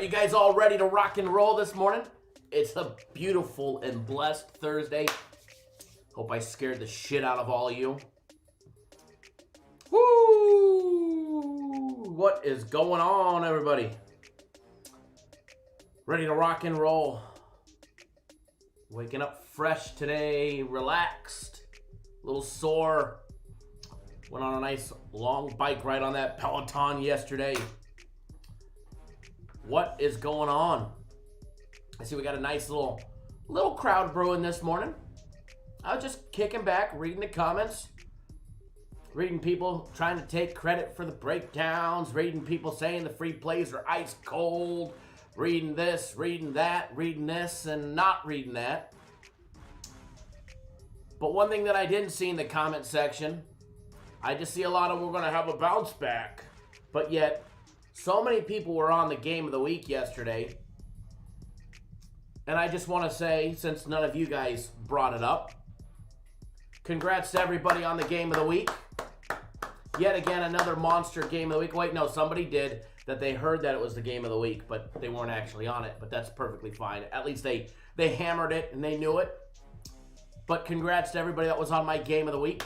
Are you guys all ready to rock and roll this morning? It's a beautiful and blessed Thursday. Hope I scared the shit out of all of you. Woo! What is going on, everybody? Ready to rock and roll. Waking up fresh today, relaxed, a little sore. Went on a nice long bike ride on that Peloton yesterday. What is going on? I see we got a nice little crowd brewing this morning. I was just kicking back, reading the comments, reading people trying to take credit for the breakdowns, reading people saying the free plays are ice cold, reading this, reading that, reading this, and not reading that. But one thing that I didn't see in the comment section, I just see a lot of we're going to have a bounce back. But yet, so many people were on the game of the week yesterday. And I just want to say, since none of you guys brought it up, congrats to everybody on the game of the week. Yet again, another monster game of the week. Wait, no, somebody did that they heard that it was the game of the week, but they weren't actually on it. But that's perfectly fine. At least they hammered it and they knew it. But congrats to everybody that was on my game of the week.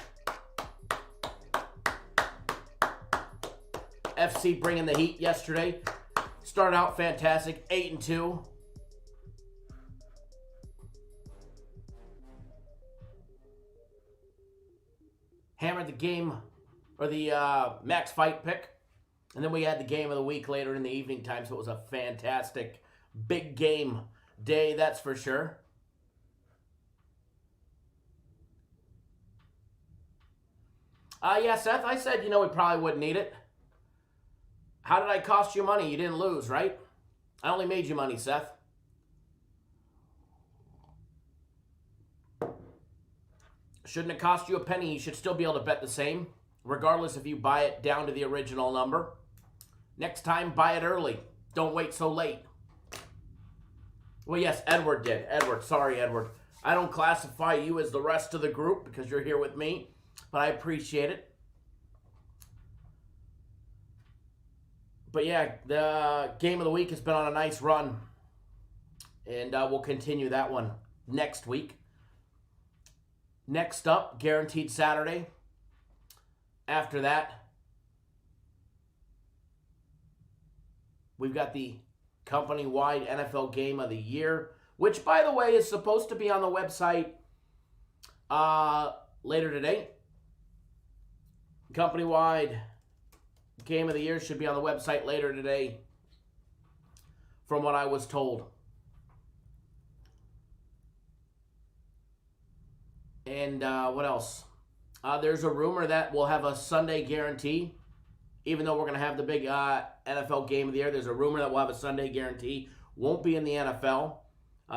FC bringing the heat yesterday. Started out fantastic, 8-2. Hammered the game, or the max fight pick. And then we had the game of the week later in the evening time, so it was a fantastic big game day, that's for sure. Yeah, Seth, I said, we probably wouldn't need it. How did I cost you money? You didn't lose, right? I only made you money, Seth. Shouldn't have cost you a penny. You should still be able to bet the same, regardless if you buy it down to the original number. Next time, buy it early. Don't wait so late. Well, yes, Edward did. Sorry, Edward. I don't classify you as the rest of the group because you're here with me, but I appreciate it. But yeah, the game of the week has been on a nice run. And we'll continue that one next week. Next up, guaranteed Saturday. After that, we've got the company-wide NFL Game of the Year, which, by the way, is supposed to be on the website later today. Company-wide Game of the Year should be on the website later today, from what I was told. And what else? There's a rumor that we'll have a Sunday guarantee. Even though we're going to have the big NFL Game of the Year, there's a rumor that we'll have a Sunday guarantee. Won't be in the NFL.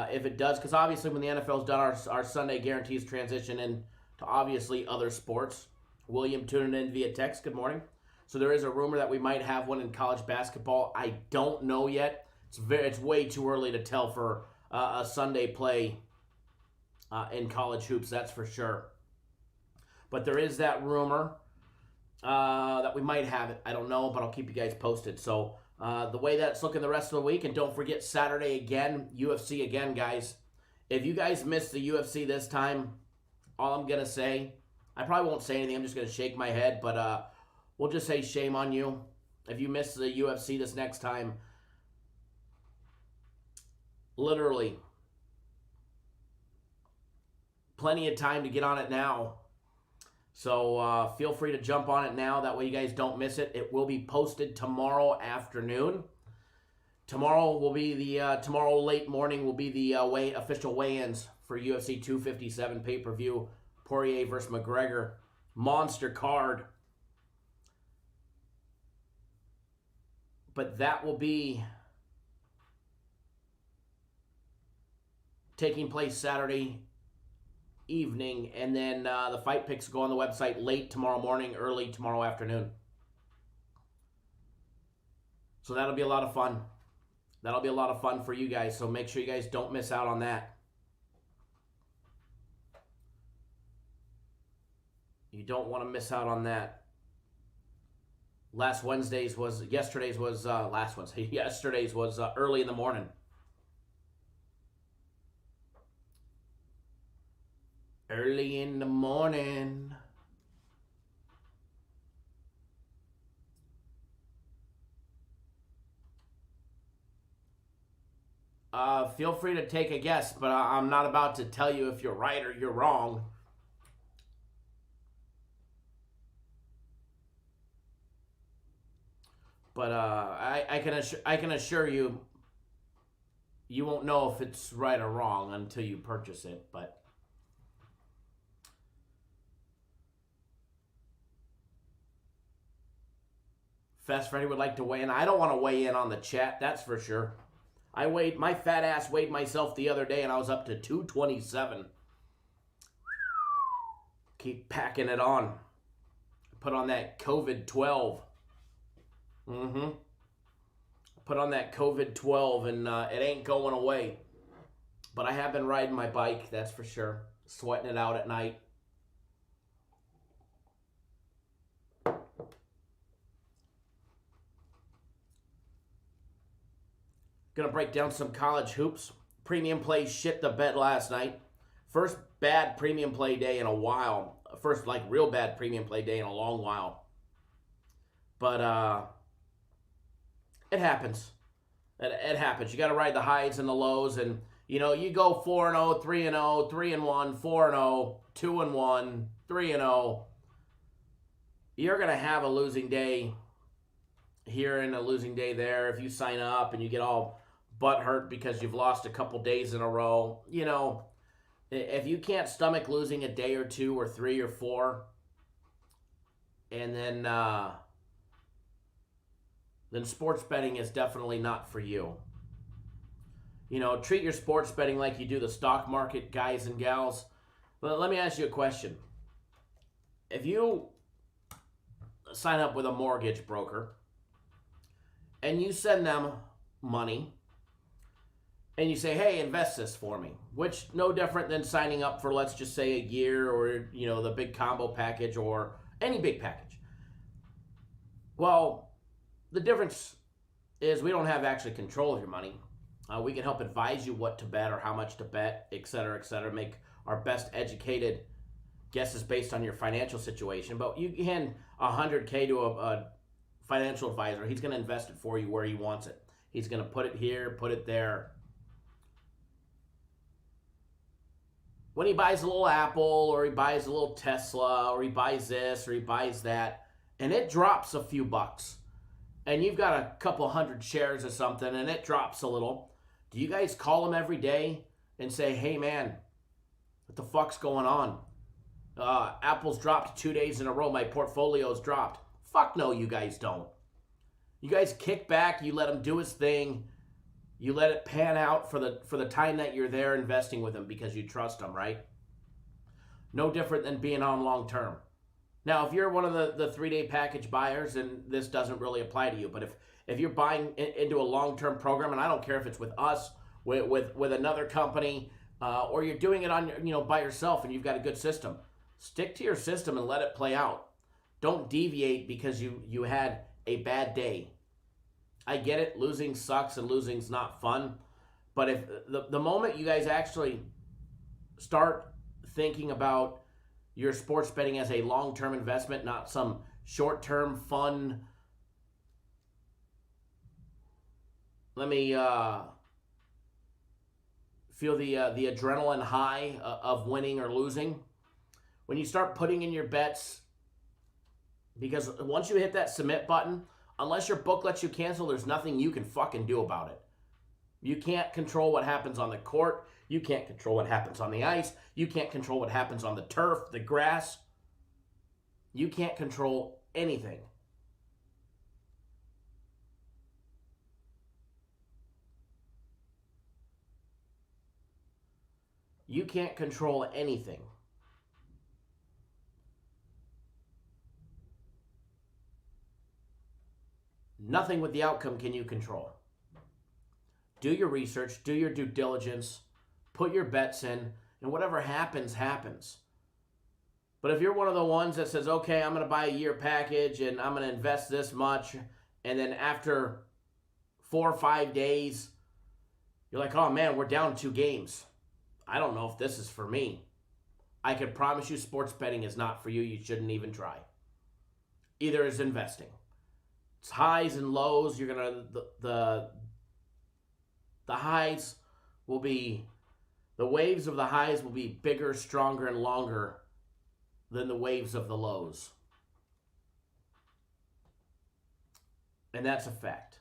If it does, because obviously when the NFL's done, our Sunday guarantees transition into obviously other sports. William tuning in via text. Good morning. So there is a rumor that we might have one in college basketball. I don't know yet. It's way too early to tell for a Sunday play in college hoops, that's for sure. But there is that rumor that we might have it. I don't know, but I'll keep you guys posted. So the way that's looking the rest of the week, and don't forget Saturday again, UFC again, guys. If you guys missed the UFC this time, all I'm going to say, I probably won't say anything. I'm just going to shake my head, but we'll just say shame on you. If you miss the UFC this next time, literally, plenty of time to get on it now. So feel free to jump on it now. That way you guys don't miss it. It will be posted tomorrow afternoon. Tomorrow will be the tomorrow late morning will be the official weigh-ins for UFC 257 pay-per-view. Poirier versus McGregor. Monster card. But that will be taking place Saturday evening, and then the fight picks go on the website late tomorrow morning, early tomorrow afternoon. So that'll be a lot of fun. That'll be a lot of fun for you guys, so make sure you guys don't miss out on that. You don't want to miss out on that. Yesterday's was last Wednesday. Yesterday's was early in the morning. Early in the morning. Feel free to take a guess, but I'm not about to tell you if you're right or you're wrong. But I can assure you, you won't know if it's right or wrong until you purchase it. But Fast Freddy would like to weigh in. I don't want to weigh in on the chat, that's for sure. My fat ass weighed myself the other day and I was up to 227. Keep packing it on. Put on that COVID-12. Put on that COVID-12 and it ain't going away. But I have been riding my bike, that's for sure. Sweating it out at night. Gonna break down some college hoops. Premium play shit the bed last night. First bad premium play day in a while. First real bad premium play day in a long while. But it happens. It happens. You got to ride the highs and the lows, and you go 4-0, 3-0, 3-1, 4-0, 2-1, 3-0. You're gonna have a losing day here and a losing day there if you sign up and you get all butthurt because you've lost a couple days in a row. If you can't stomach losing a day or two or three or four, and then sports betting is definitely not for you. Treat your sports betting like you do the stock market, guys and gals. But let me ask you a question. If you sign up with a mortgage broker and you send them money and you say, hey, invest this for me, which no different than signing up for, let's just say, a year or, the big combo package or any big package. Well, the difference is we don't have actually control of your money. We can help advise you what to bet or how much to bet, et cetera, make our best educated guesses based on your financial situation. But you hand $100K to a financial advisor. He's going to invest it for you where he wants it. He's going to put it here, put it there. When he buys a little Apple or he buys a little Tesla or he buys this or he buys that, and it drops a few bucks, and you've got a couple hundred shares or something and it drops a little, do you guys call him every day and say, hey man, what the fuck's going on? Apple's dropped 2 days in a row. My portfolio's dropped. Fuck no, you guys don't. You guys kick back. You let him do his thing. You let it pan out for the time that you're there investing with him because you trust him, right? No different than being on long term. Now, if you're one of the 3-day package buyers, then this doesn't really apply to you. But if you're buying into a long-term program, and I don't care if it's with us, with another company, or you're doing it on by yourself and you've got a good system, stick to your system and let it play out. Don't deviate because you had a bad day. I get it, losing sucks and losing's not fun. But if the moment you guys actually start thinking about your sports betting as a long-term investment, not some short-term fun, let me feel the adrenaline high of winning or losing. When you start putting in your bets, because once you hit that submit button, unless your book lets you cancel, there's nothing you can fucking do about it. You can't control what happens on the court. You can't control what happens on the ice. You can't control what happens on the turf, the grass. You can't control anything. You can't control anything. Nothing with the outcome can you control. Do your research, do your due diligence, put your bets in, and whatever happens, happens. But if you're one of the ones that says, okay, I'm going to buy a year package and I'm going to invest this much, and then after 4 or 5 days, you're like, oh man, we're down 2 games. I don't know if this is for me. I can promise you sports betting is not for you. You shouldn't even try. Either is investing. It's highs and lows. You're going to, the highs will be, the waves of the highs will be bigger, stronger, and longer than the waves of the lows. And that's a fact.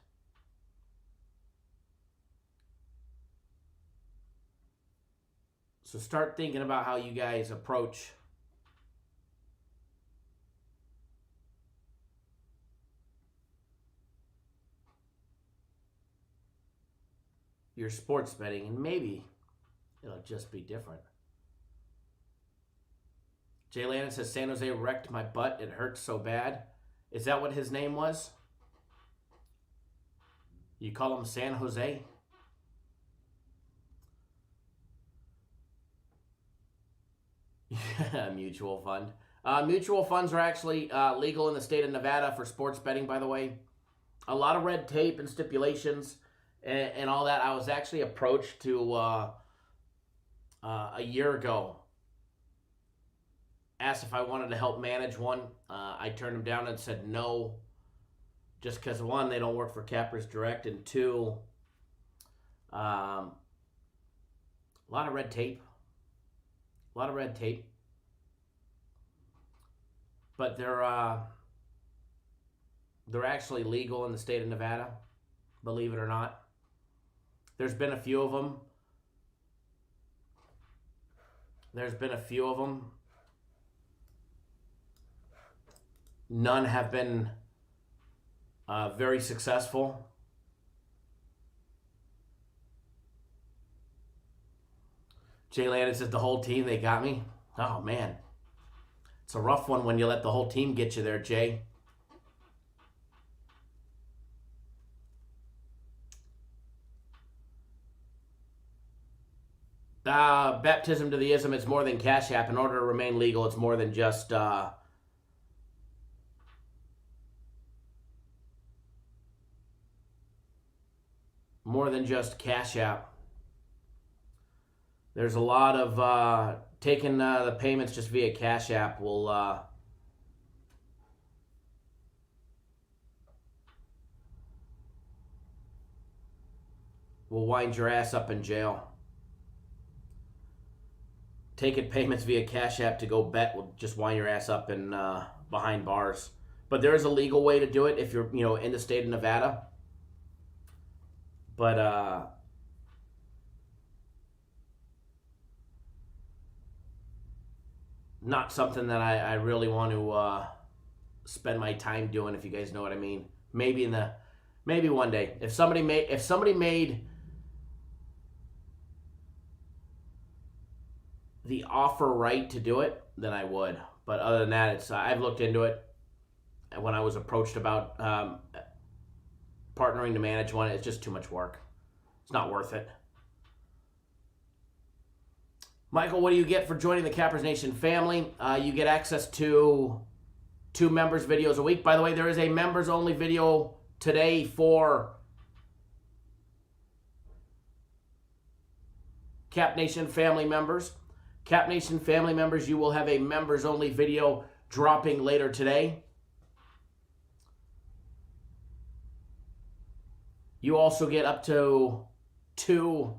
So start thinking about how you guys approach your sports betting, and maybe it'll just be different. Jay Landon says, San Jose wrecked my butt. It hurts so bad. Is that what his name was? You call him San Jose? Yeah, mutual fund. Mutual funds are actually legal in the state of Nevada for sports betting, by the way. A lot of red tape and stipulations and all that. I was actually approached to a year ago, asked if I wanted to help manage one. I turned him down and said no, just because, one, they don't work for Cappers Direct, and two, a lot of red tape. A lot of red tape. But they're actually legal in the state of Nevada, believe it or not. There's been a few of them. None have been very successful. Jay Landon says, the whole team, they got me. Oh, man. It's a rough one when you let the whole team get you there, Jay. Baptism to the ism, it's more than Cash App. In order to remain legal, it's more than just Cash App. There's a lot of taking the payments just via Cash App will wind your ass up in jail. Taking payments via Cash App to go bet will just wind your ass up in behind bars. But there is a legal way to do it if you're in the state of Nevada. But not something that I really want to spend my time doing, if you guys know what I mean. Maybe one day. If somebody made the offer right to do it, then I would. But other than that, I've looked into it. And when I was approached about partnering to manage one, it's just too much work. It's not worth it. Michael, what do you get for joining the Cappers Nation family? You get access to 2 members videos a week. By the way, there is a members only video today for Cap Nation family members. Cap Nation family members, you will have a members only video dropping later today. You also get up to 2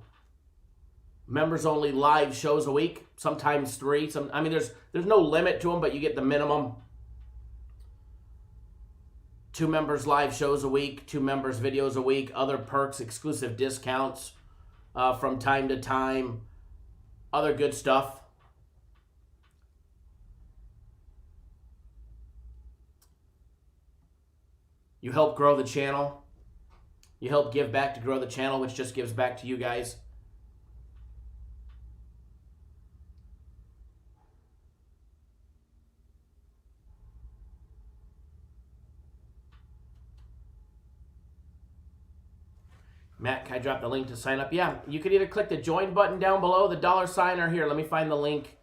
members only live shows a week, sometimes 3. There's no limit to them, but you get the minimum. 2 members live shows a week, 2 members videos a week, other perks, exclusive discounts from time to time, other good stuff. You help grow the channel. You help give back to grow the channel, which just gives back to you guys. Matt, can I drop the link to sign up? Yeah, you can either click the join button down below, the $sign, or here, let me find the link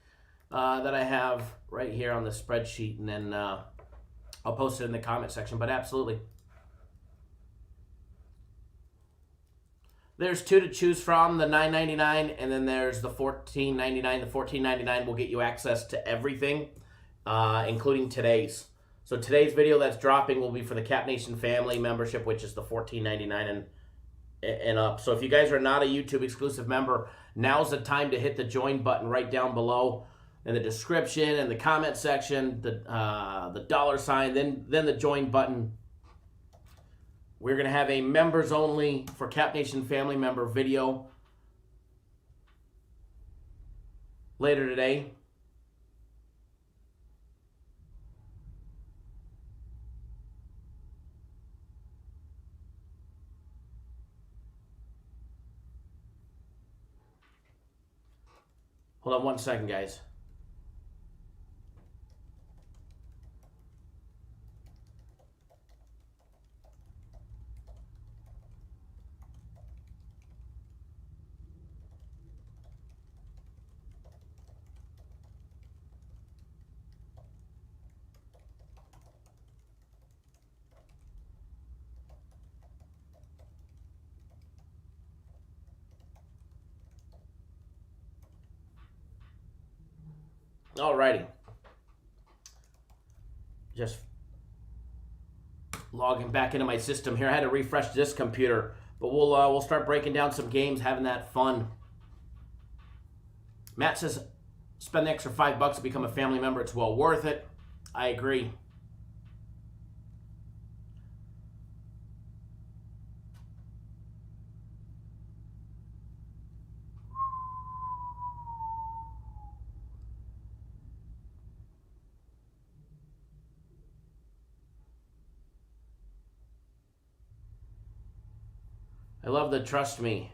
that I have right here on the spreadsheet, and then I'll post it in the comment section. But absolutely. There's two to choose from, the $9.99, and then there's the $14.99. The $14.99 will get you access to everything, including today's. So today's video that's dropping will be for the Cap Nation family membership, which is the $14.99 and up. So if you guys are not a YouTube exclusive member, now's the time to hit the join button right down below in the description and the comment section, the dollar sign, then the join button. We're going to have a members only for Cap Nation family member video later today. Hold on one second, guys. Alrighty. Just logging back into my system here. I had to refresh this computer, but we'll start breaking down some games, having that fun. Matt says, spend the extra $5 to become a family member. It's well worth it. I agree. I love the trust me.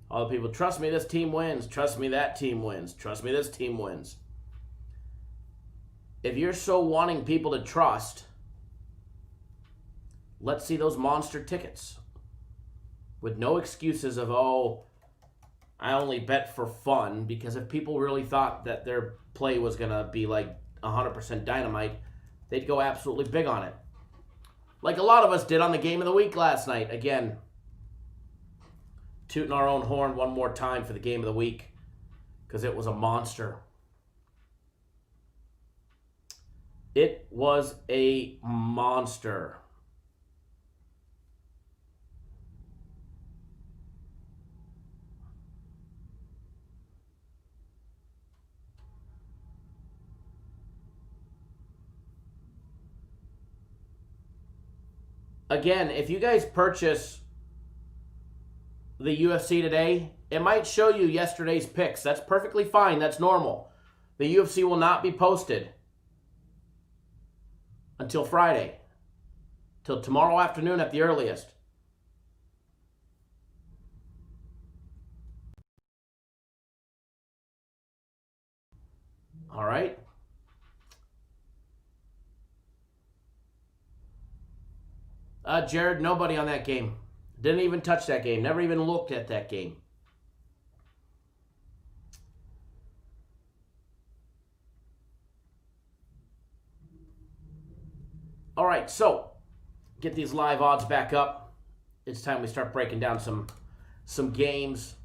All the people, trust me, this team wins. Trust me, that team wins. Trust me, this team wins. If you're so wanting people to trust, let's see those monster tickets. With no excuses of, oh, I only bet for fun. Because if people really thought that their play was going to be like 100% dynamite, they'd go absolutely big on it. Like a lot of us did on the game of the week last night. Again, tooting our own horn one more time for the game of the week because it was a monster. It was a monster. Again, if you guys purchase the UFC today, it might show you yesterday's picks. That's perfectly fine. That's normal. The UFC will not be posted until Friday. Till tomorrow afternoon at the earliest. All right. Jared, nobody on that game. Didn't even touch that game. Never even looked at that game. All right, so get these live odds back up. It's time we start breaking down some games.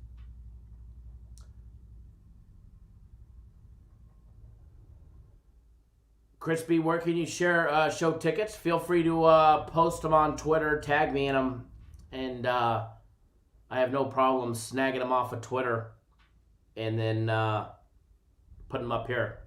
Crispy, where can you show tickets? Feel free to post them on Twitter, tag me in them. And I have no problem snagging them off of Twitter and then putting them up here.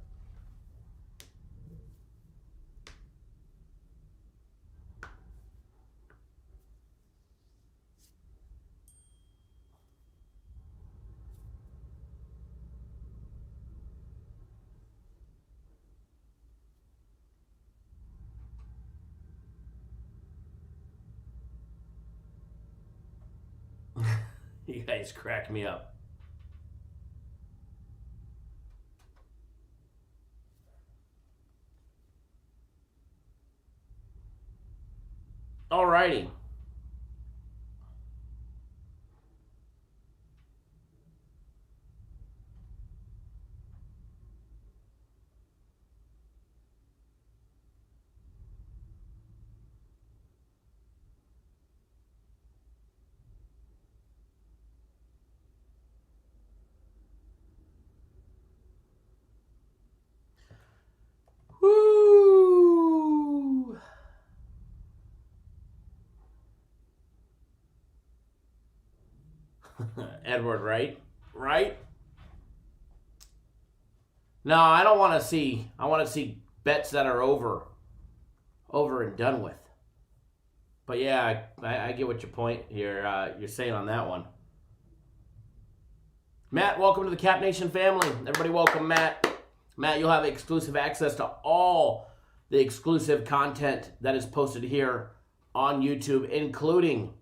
You guys crack me up. Alrighty. Edward, right? Right? No, I don't want to see. I want to see bets that are over and done with. But yeah, I get what your point here. You're saying on that one. Matt, welcome to the Cap Nation family. Everybody, welcome Matt. Matt, you'll have exclusive access to all the exclusive content that is posted here on YouTube, including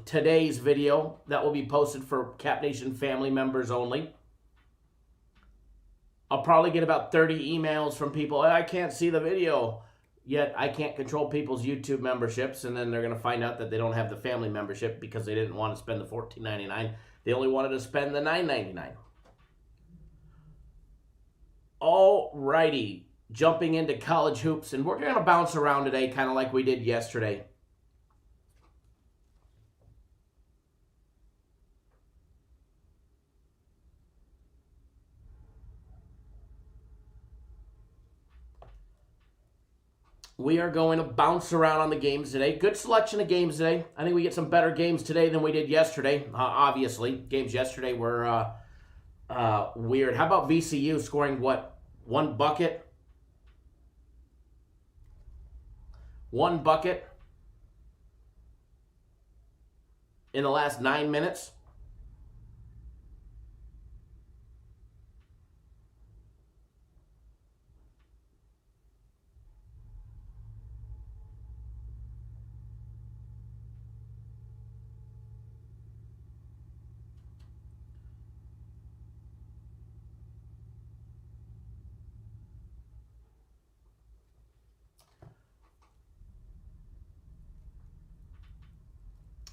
today's video that will be posted for Cap Nation family members only. I'll probably get about 30 emails from people, I can't see the video, yet I can't control people's YouTube memberships, and then they're going to find out that they don't have the family membership because they didn't want to spend the $14.99. They only wanted to spend the $9.99. Alrighty, jumping into college hoops, and we're going to bounce around today kind of like we did yesterday. We are going to bounce around on the games today. Good selection of games today. I think we get some better games today than we did yesterday. Obviously, games yesterday were weird. How about VCU scoring what? One bucket? One bucket in the last 9 minutes?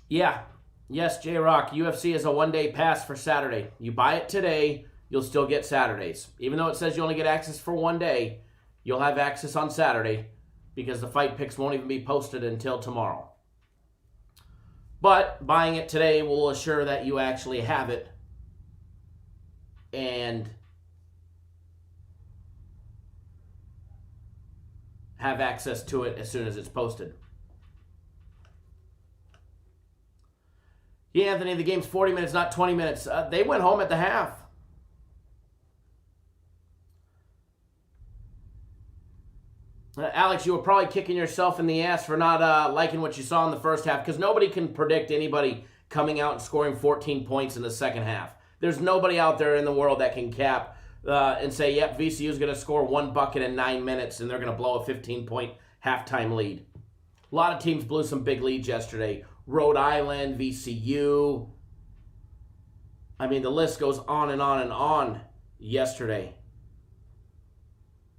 Yeah. Yes, J-Rock. UFC is a one-day pass for Saturday. You buy it today, you'll still get Saturdays. Even though it says you only get access for one day, you'll have access on Saturday because the fight picks won't even be posted until tomorrow. But buying it today will assure that you actually have it and have access to it as soon as it's posted. Yeah, Anthony, the game's 40 minutes, not 20 minutes. They went home at the half. Alex, you were probably kicking yourself in the ass for not liking what you saw in the first half because nobody can predict anybody coming out and scoring 14 points in the second half. There's nobody out there in the world that can cap and say, yep, VCU is going to score one bucket in 9 minutes and they're going to blow a 15-point halftime lead. A lot of teams blew some big leads yesterday. Rhode Island, VCU. I mean, the list goes on and on and on yesterday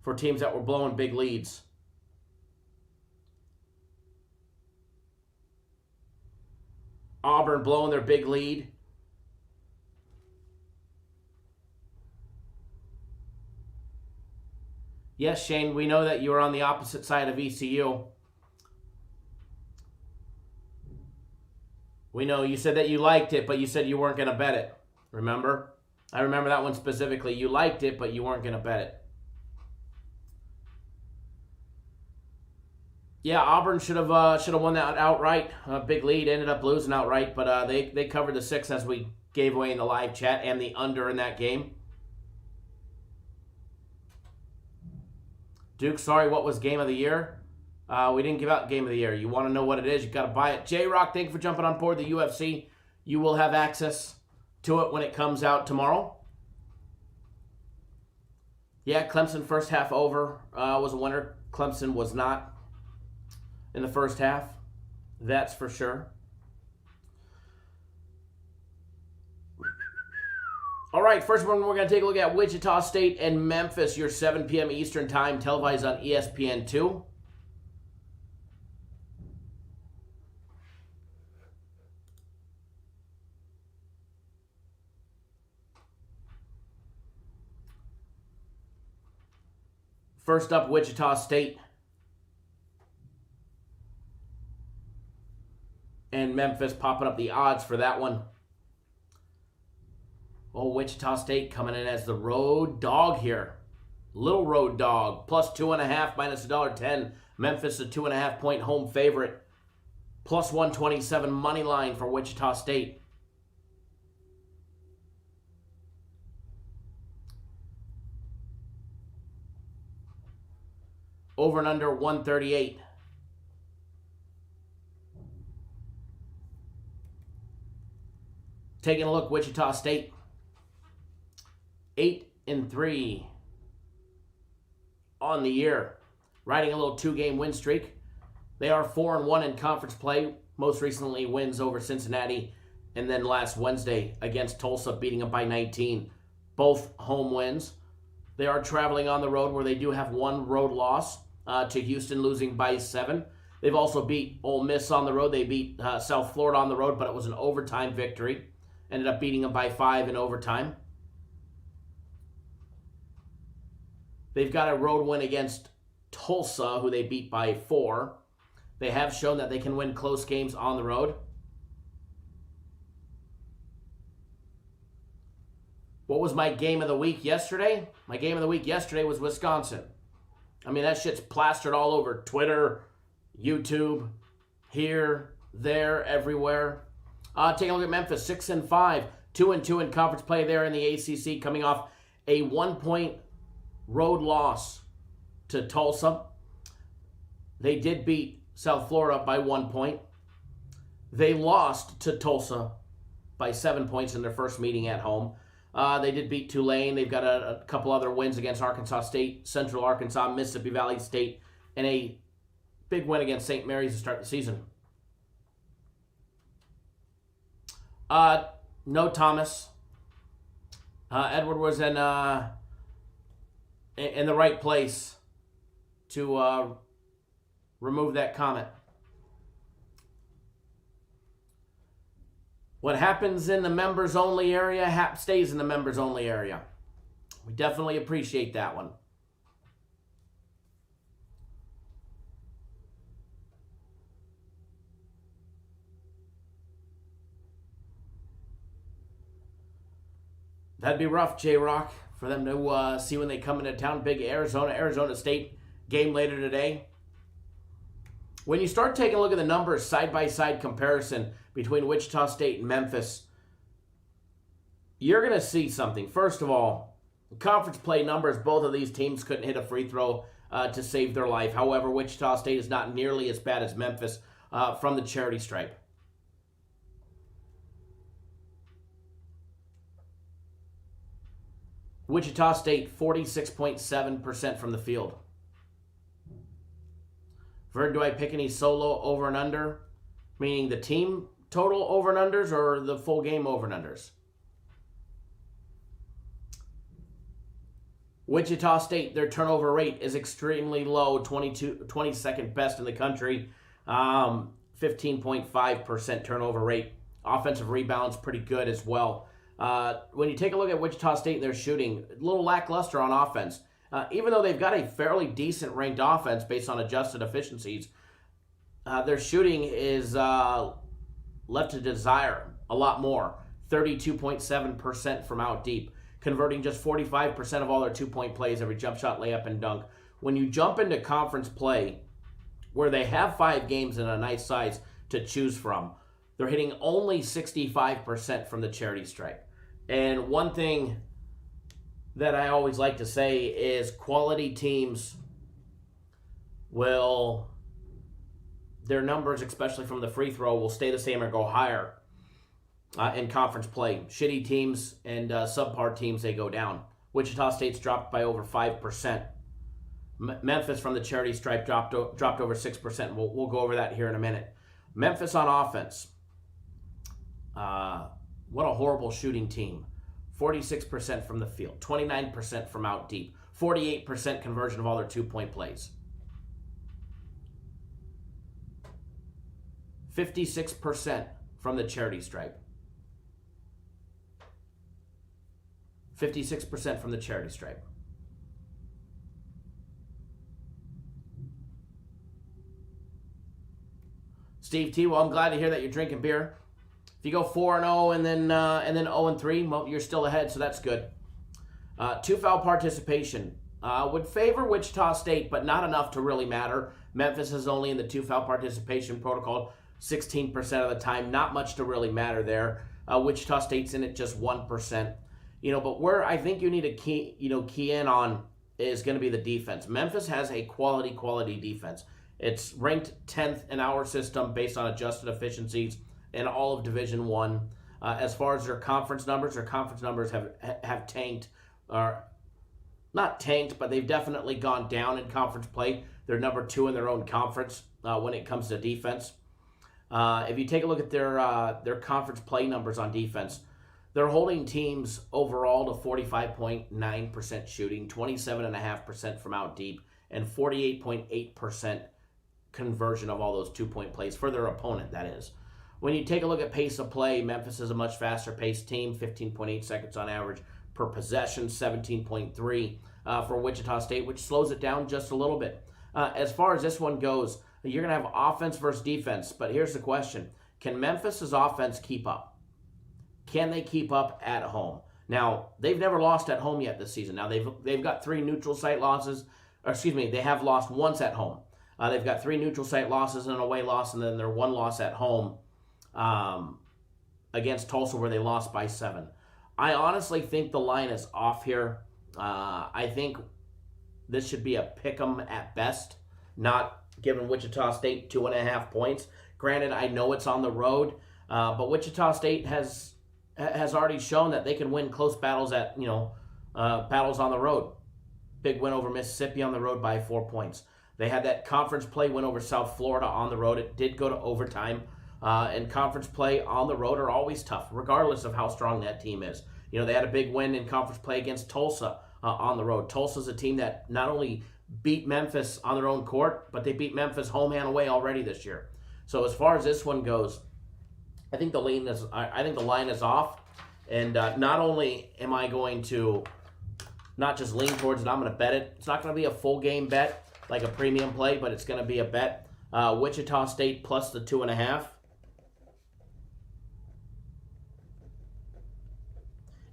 for teams that were blowing big leads. Auburn blowing their big lead. Yes, Shane, we know that you were on the opposite side of ECU. We know you said that you liked it, but you said you weren't going to bet it. Remember? I remember that one specifically. You liked it, but you weren't going to bet it. Yeah, Auburn should have won that outright. Big lead, ended up losing outright, but they covered the 6 as we gave away in the live chat and the under in that game. Duke, sorry, what was game of the year? We didn't give out game of the year. You want to know what it is, you got to buy it. J-Rock, thank you for jumping on board the UFC. You will have access to it when it comes out tomorrow. Yeah, Clemson first half over was a winner. Clemson was not in the first half. That's for sure. All right, first one we're going to take a look at Wichita State and Memphis, your 7 p.m. Eastern time, televised on ESPN2. First up, Wichita State and Memphis popping up the odds for that one. Oh, Wichita State coming in as the road dog here. Little road dog, plus 2.5, minus $1.10. Memphis, a 2.5 point home favorite. Plus 127 money line for Wichita State. Over and under 138. Taking a look, Wichita State. 8-3 on the year. Riding a little 2-game win streak. They are 4-1 in conference play. Most recently wins over Cincinnati. And then last Wednesday against Tulsa, beating them by 19. Both home wins. They are traveling on the road where they do have one road loss to Houston, losing by 7. They've also beat Ole Miss on the road. They beat South Florida on the road, but it was an overtime victory. Ended up beating them by 5 in overtime. They've got a road win against Tulsa, who they beat by 4. They have shown that they can win close games on the road. What was my game of the week yesterday? My game of the week yesterday was Wisconsin. I mean, that shit's plastered all over Twitter, YouTube, here, there, everywhere. Taking a look at Memphis, 6-5, 2-2 in conference play there in the ACC, coming off a 1-point road loss to Tulsa. They did beat South Florida by 1 point. They lost to Tulsa by 7 points in their first meeting at home. They did beat Tulane. They've got a couple other wins against Arkansas State, Central Arkansas, Mississippi Valley State, and a big win against St. Mary's to start the season. No Thomas. Edward was in the right place to remove that comment. What happens in the members-only area stays in the members-only area. We definitely appreciate that one. That'd be rough, J-Rock, for them to see when they come into town. Big Arizona State game later today. When you start taking a look at the numbers, side-by-side comparison between Wichita State and Memphis, you're going to see something. First of all, conference play numbers, both of these teams couldn't hit a free throw to save their life. However, Wichita State is not nearly as bad as Memphis from the charity stripe. Wichita State, 46.7% from the field. Vern, do I pick any solo over and under? Meaning the team total over and unders or the full game over and unders? Wichita State, their turnover rate is extremely low, 22nd best in the country, 15.5% turnover rate. Offensive rebounds pretty good as well. When you take a look at Wichita State and their shooting, a little lackluster on offense. Even though they've got a fairly decent ranked offense based on adjusted efficiencies, their shooting is left to desire a lot more. 32.7% from out deep, converting just 45% of all their 2-point plays, every jump shot, layup, and dunk. When you jump into conference play, where they have 5 games and a nice size to choose from, they're hitting only 65% from the charity stripe. And one thing that I always like to say is quality teams their numbers, especially from the free throw, will stay the same or go higher in conference play. Shitty teams and subpar teams, they go down. Wichita State's dropped by over 5%. Memphis from the charity stripe dropped over 6%. We'll go over that here in a minute. Memphis on offense. What a horrible shooting team. 46% from the field, 29% from out deep, 48% conversion of all their 2-point plays. 56% from the charity stripe. 56% from the charity stripe. Steve T, well, I'm glad to hear that you're drinking beer. If you go 4-0 and then 0-3, well, you're still ahead, so that's good. 2 foul participation would favor Wichita State, but not enough to really matter. Memphis is only in the 2 foul participation protocol. 16% of the time. Not much to really matter there. Wichita State's in it just 1%. But where I think you need to key in on is going to be the defense. Memphis has a quality defense. It's ranked 10th in our system based on adjusted efficiencies in all of Division I. As far as their conference numbers have tanked. Or not tanked, but they've definitely gone down in conference play. They're number 2 in their own conference when it comes to defense. If you take a look at their conference play numbers on defense, they're holding teams overall to 45.9% shooting, 27.5% from out deep, and 48.8% conversion of all those 2-point plays for their opponent, that is. When you take a look at pace of play, Memphis is a much faster paced team, 15.8 seconds on average per possession, 17.3 for Wichita State, which slows it down just a little bit. As far as this one goes, you're going to have offense versus defense, but here's the question. Can Memphis's offense keep up? Can they keep up at home? Now, they've never lost at home yet this season. Now, they've got 3 neutral site losses. They have lost once at home. They've got 3 neutral site losses and an away loss, and then their 1 loss at home against Tulsa where they lost by 7. I honestly think the line is off here. I think this should be a pick 'em at best, not giving Wichita State 2.5 points. Granted, I know it's on the road, but Wichita State has already shown that they can win close battles at battles on the road. Big win over Mississippi on the road by 4 points. They had that conference play win over South Florida on the road. It did go to overtime. And conference play on the road are always tough, regardless of how strong that team is. They had a big win in conference play against Tulsa on the road. Tulsa's a team that not only beat Memphis on their own court, but they beat Memphis home and away already this year. So as far as this one goes, I think the line is off. And not only am I going to not just lean towards it, I'm going to bet it. It's not going to be a full game bet like a premium play, but it's going to be a bet. Wichita State plus the 2.5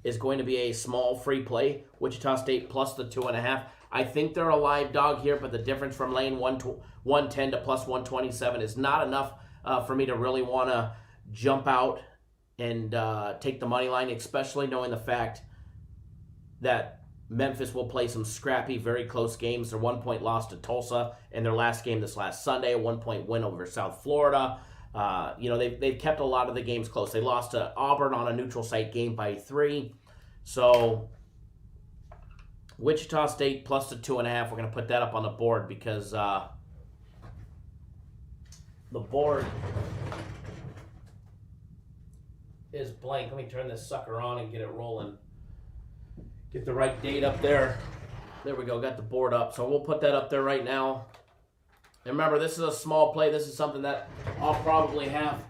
is going to be a small free play. Wichita State plus the 2.5. I think they're a live dog here, but the difference from laying 110 to plus 127 is not enough for me to really want to jump out and take the money line, especially knowing the fact that Memphis will play some scrappy, very close games. Their 1-point loss to Tulsa in their last game this last Sunday, a 1-point win over South Florida. They've kept a lot of the games close. They lost to Auburn on a neutral site game by 3. So Wichita State plus the 2.5. We're going to put that up on the board because the board is blank. Let me turn this sucker on and get it rolling. Get the right date up there. There we go. Got the board up. So we'll put that up there right now. And remember, this is a small play. This is something that I'll probably have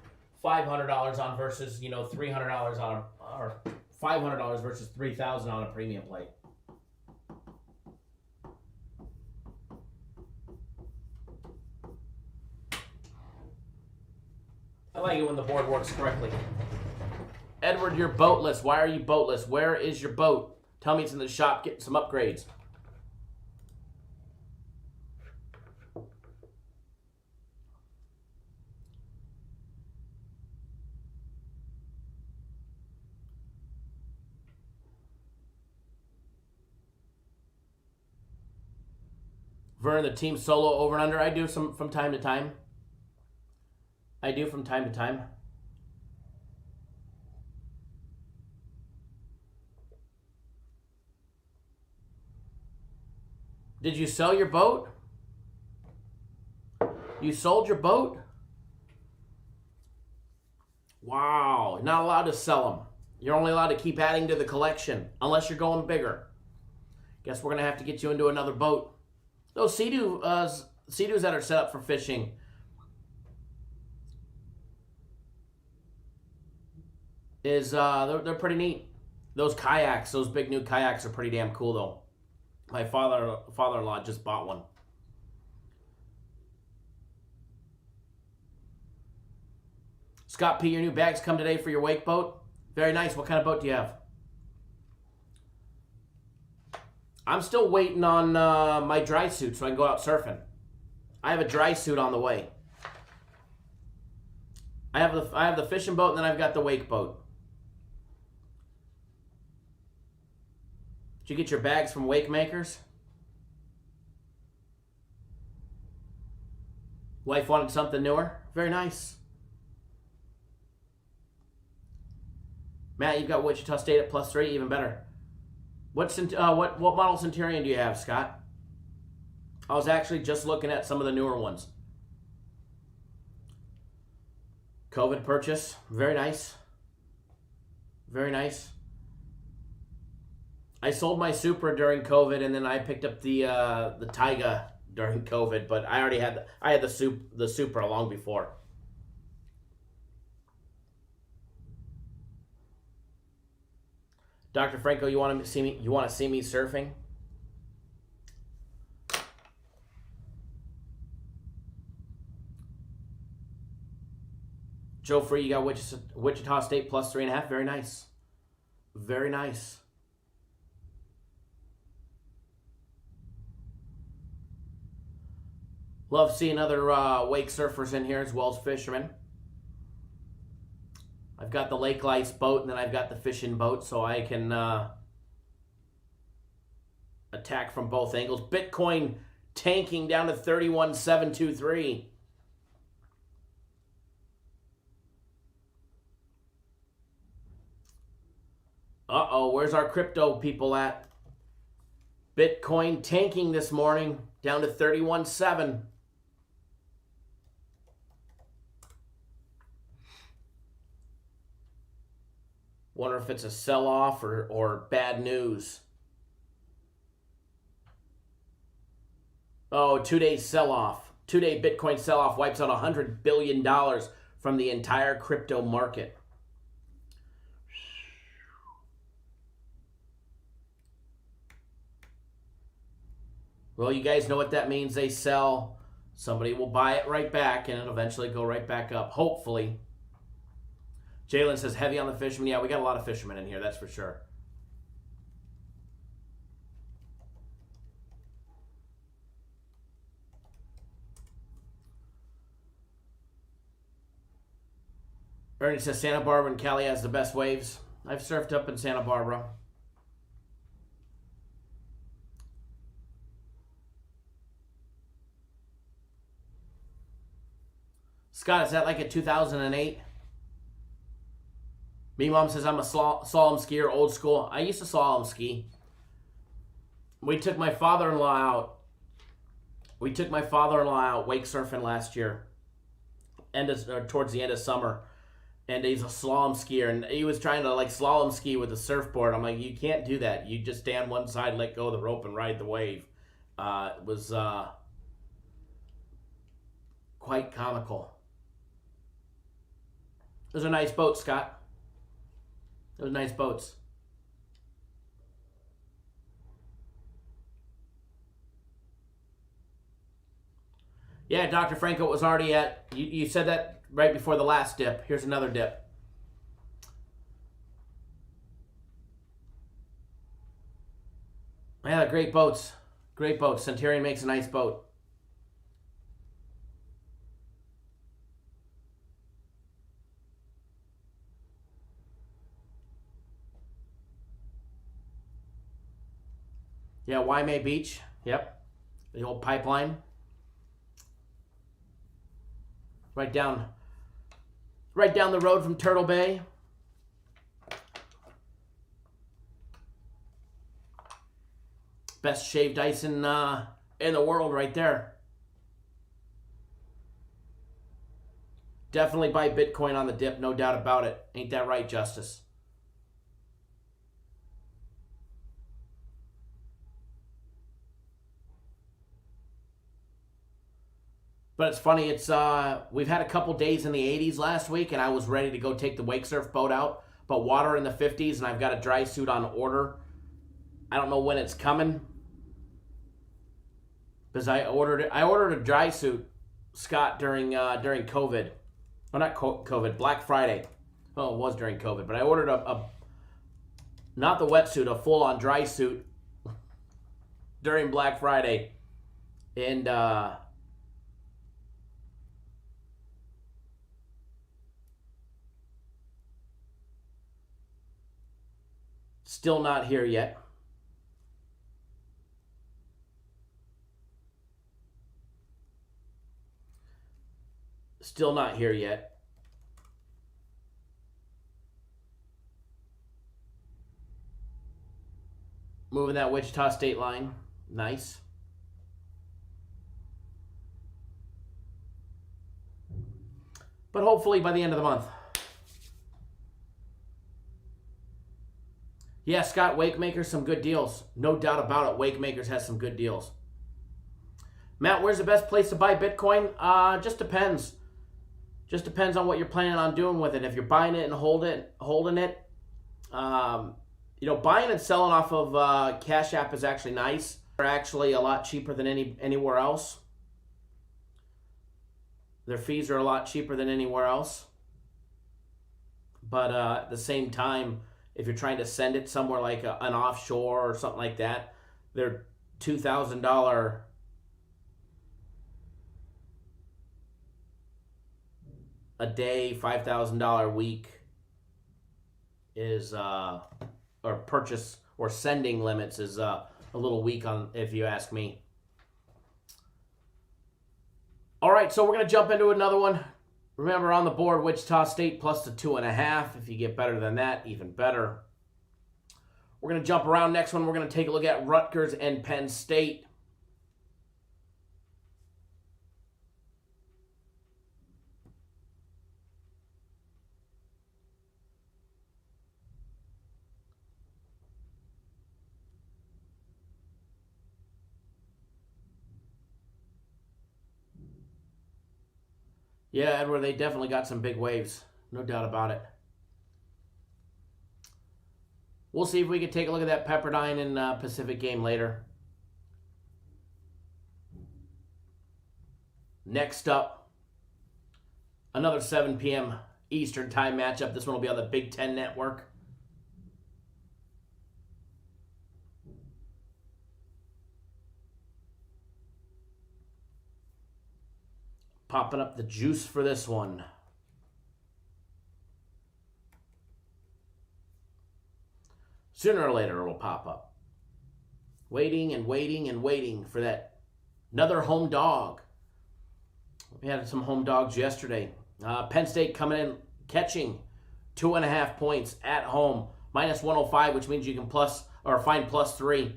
$500 on versus, $300 on, or $500 versus $3,000 on a premium play. I like it when the board works correctly. Edward, you're boatless. Why are you boatless? Where is your boat? Tell me it's in the shop getting some upgrades. Vern, the team solo over and under. I do some from time to time. Did you sell your boat? You sold your boat? Wow. You're not allowed to sell them. You're only allowed to keep adding to the collection unless you're going bigger. Guess we're going to have to get you into another boat. Those sea-doos that are set up for fishing, they're pretty neat. Those kayaks, those big new kayaks are pretty damn cool though. My father-in-law just bought one. Scott P., your new bags come today for your wake boat. Very nice. What kind of boat do you have? I'm still waiting on my dry suit so I can go out surfing. I have a dry suit on the way. I have the fishing boat, and then I've got the wake boat. Did you get your bags from Wake Makers? Wife wanted something newer. Very nice. Matt, you've got Wichita State at +3, even better. What model Centurion do you have, Scott? I was actually just looking at some of the newer ones. COVID purchase, very nice. Very nice. I sold my Supra during COVID, and then I picked up the Taiga during COVID, but I had the Supra long before. Dr. Franco, you want to see me surfing? Joe Free, you got Wichita State +3.5. Very nice. Very nice. Love seeing other wake surfers in here as well as fishermen. I've got the Lake Lights boat, and then I've got the fishing boat, so I can attack from both angles. Bitcoin tanking down to 31,723. Uh-oh, where's our crypto people at? Bitcoin tanking this morning down to 31.7. Wonder if it's a sell-off or bad news. Oh, 2-day sell-off. 2-day Bitcoin sell-off wipes out $100 billion from the entire crypto market. Well, you guys know what that means. They sell, somebody will buy it right back, and it'll eventually go right back up, hopefully. Jalen says heavy on the fishermen. Yeah, we got a lot of fishermen in here, that's for sure. Ernie says Santa Barbara and Cali has the best waves. I've surfed up in Santa Barbara. Scott, is that like a 2008? Me mom says I'm a slalom skier, old school. I used to slalom ski. We took my father-in-law out. wake surfing last year, towards the end of summer, and he's a slalom skier, and he was trying to like slalom ski with a surfboard. I'm like, you can't do that. You just stand one side, let go of the rope, and ride the wave. It was quite comical. Those are nice boats, Scott. Those are nice boats. Yeah, Dr. Franco was already at, you said that right before the last dip. Here's another dip. Yeah, great boats. Great boats. Centurion makes a nice boat. Yeah, Waimea Beach. Yep. The old pipeline. Right down the road from Turtle Bay. Best shaved ice in the world right there. Definitely buy Bitcoin on the dip, no doubt about it. Ain't that right, Justice? But it's funny, we've had a couple days in the 80s last week, and I was ready to go take the wake surf boat out, but water in the 50s, and I've got a dry suit on order. I don't know when it's coming, because I ordered a dry suit, Scott, during COVID. Well, not COVID, Black Friday. Oh, it was during COVID, but I ordered a not the wetsuit, a full-on dry suit during Black Friday, and Still not here yet. Still not here yet. Moving that Wichita State line. Nice. But hopefully by the end of the month. Yeah, Scott, Wakemakers, some good deals. No doubt about it. Wakemakers has some good deals. Matt, where's the best place to buy Bitcoin? Just depends. Just depends on what you're planning on doing with it. If you're buying it and holding it, buying and selling off of Cash App is actually nice. They're actually a lot cheaper than anywhere else. Their fees are a lot cheaper than anywhere else. But at the same time, if you're trying to send it somewhere like an offshore or something like that, their $2,000 a day, $5,000 a week is or purchase or sending limits is a little weak on, if you ask me. All right, so we're going to jump into another one. Remember, on the board, Wichita State plus the 2.5. If you get better than that, even better. We're going to jump around. Next one, we're going to take a look at Rutgers and Penn State. Yeah, Edward, they definitely got some big waves. No doubt about it. We'll see if we can take a look at that Pepperdine and Pacific game later. Next up, another 7 p.m. Eastern time matchup. This one will be on the Big Ten Network. Popping up the juice for this one. Sooner or later it will pop up. Waiting and waiting and waiting for that. Another home dog. We had some home dogs yesterday. Penn State coming in, catching 2.5 points at home. Minus 105, which means you can find plus 3.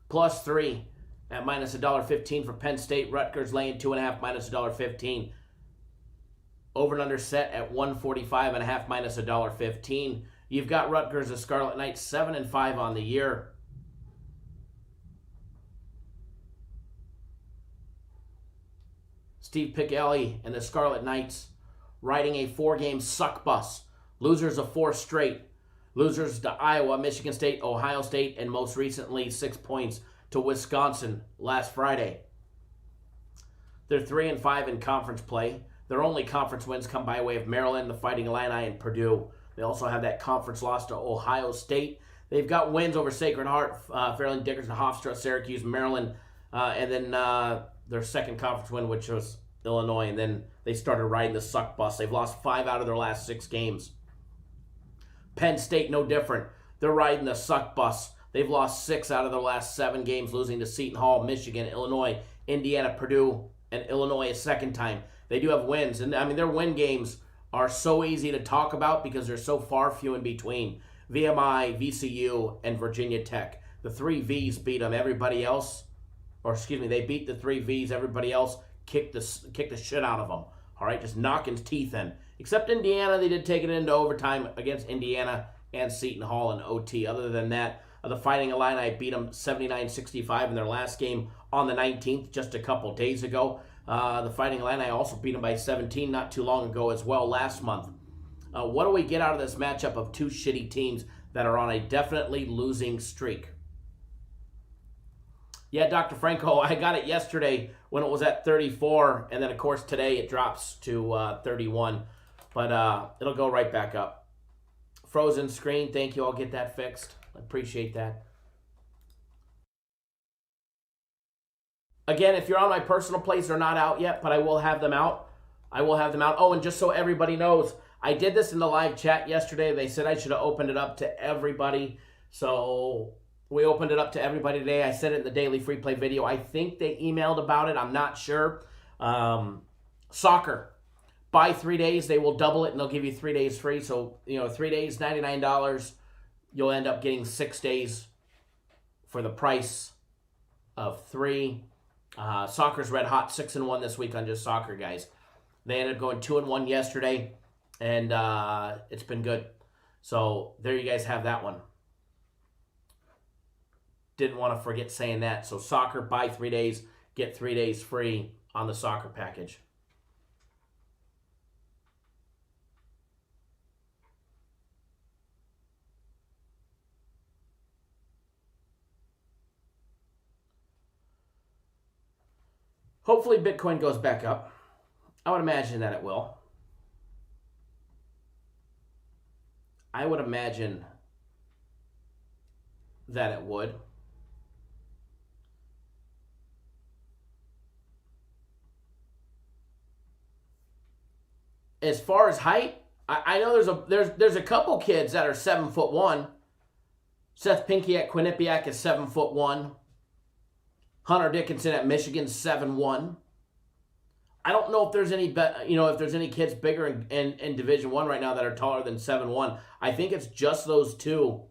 Plus 3. At minus $1.15 for Penn State. Rutgers laying 2.5 minus $1.15. Over and under set at 145.5 minus $1.15. You've got Rutgers, the Scarlet Knights, 7-5 on the year. Steve Pickelli and the Scarlet Knights riding a 4-game suck bus. Losers of 4 straight. Losers to Iowa, Michigan State, Ohio State, and most recently 6 points to Wisconsin last Friday. They're 3-5 in conference play. Their only conference wins come by way of Maryland, the Fighting Illini, and Purdue. They also have that conference loss to Ohio State. They've got wins over Sacred Heart, Fairleigh Dickinson, Hofstra, Syracuse, Maryland, and then their second conference win, which was Illinois, and then they started riding the suck bus. They've lost 5 out of their last 6 games. Penn State, no different. They're riding the suck bus. They've lost 6 out of their last 7 games, losing to Seton Hall, Michigan, Illinois, Indiana, Purdue, and Illinois a second time. They do have wins, and I mean their win games are so easy to talk about because they're so far few in between. VMI, VCU, and Virginia Tech. The 3 Vs beat them. Everybody else, they beat the 3 Vs. Everybody else kicked the shit out of them. All right, just knocking teeth in. Except Indiana, they did take it into overtime against Indiana and Seton Hall in OT. Other than that, the Fighting Illini beat them 79-65 in their last game on the 19th, just a couple days ago. The Fighting Illini also beat them by 17 not too long ago as well last month. What do we get out of this matchup of 2 shitty teams that are on a definitely losing streak? Yeah, Dr. Franco, I got it yesterday when it was at 34, and then, of course, today it drops to 31. But it'll go right back up. Frozen screen, thank you. I'll get that fixed. I appreciate that. Again, if you're on my personal plays, they're not out yet, but I will have them out. Oh, and just so everybody knows, I did this in the live chat yesterday. They said I should have opened it up to everybody. So we opened it up to everybody today. I said it in the daily free play video. I think they emailed about it. I'm not sure. Soccer. Buy 3 days, they will double it, and they'll give you 3 days free. So, 3 days, $99. You'll end up getting 6 days for the price of 3. Soccer's red hot, 6-1 this week on just soccer, guys. They ended up going 2-1 yesterday, and it's been good. So there you guys have that one. Didn't want to forget saying that. So soccer, buy 3 days, get 3 days free on the soccer package. Hopefully Bitcoin goes back up. I would imagine that it will. I would imagine that it would. As far as height, I know there's a couple kids that are 7'1". Seth Pinky at Quinnipiac is 7'1". Hunter Dickinson at Michigan 7'1". I don't know if there's any kids bigger in Division I right now that are taller than 7'1". I think it's just those two.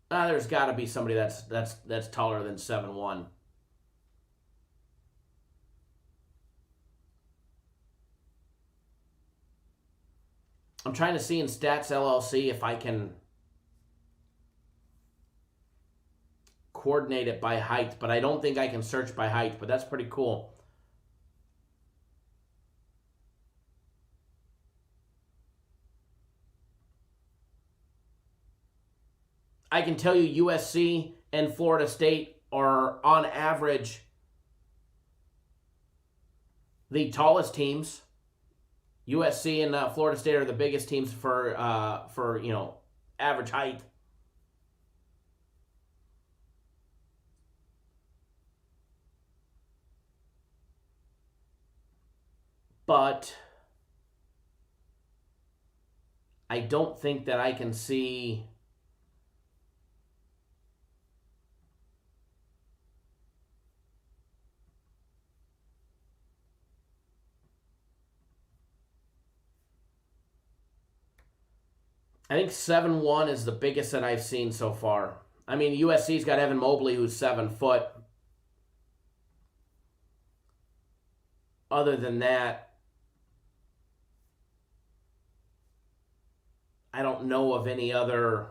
There's got to be somebody that's taller than 7'1". I'm trying to see in Stats LLC if I can coordinate it by height, but I don't think I can search by height, but that's pretty cool. I can tell you USC and Florida State are on average the tallest teams. USC and Florida State are the biggest teams for average height. But I don't think that I can see I think 7'1" is the biggest that I've seen so far. I mean, USC's got Evan Mobley, who's 7 foot. Other than that, I don't know of any other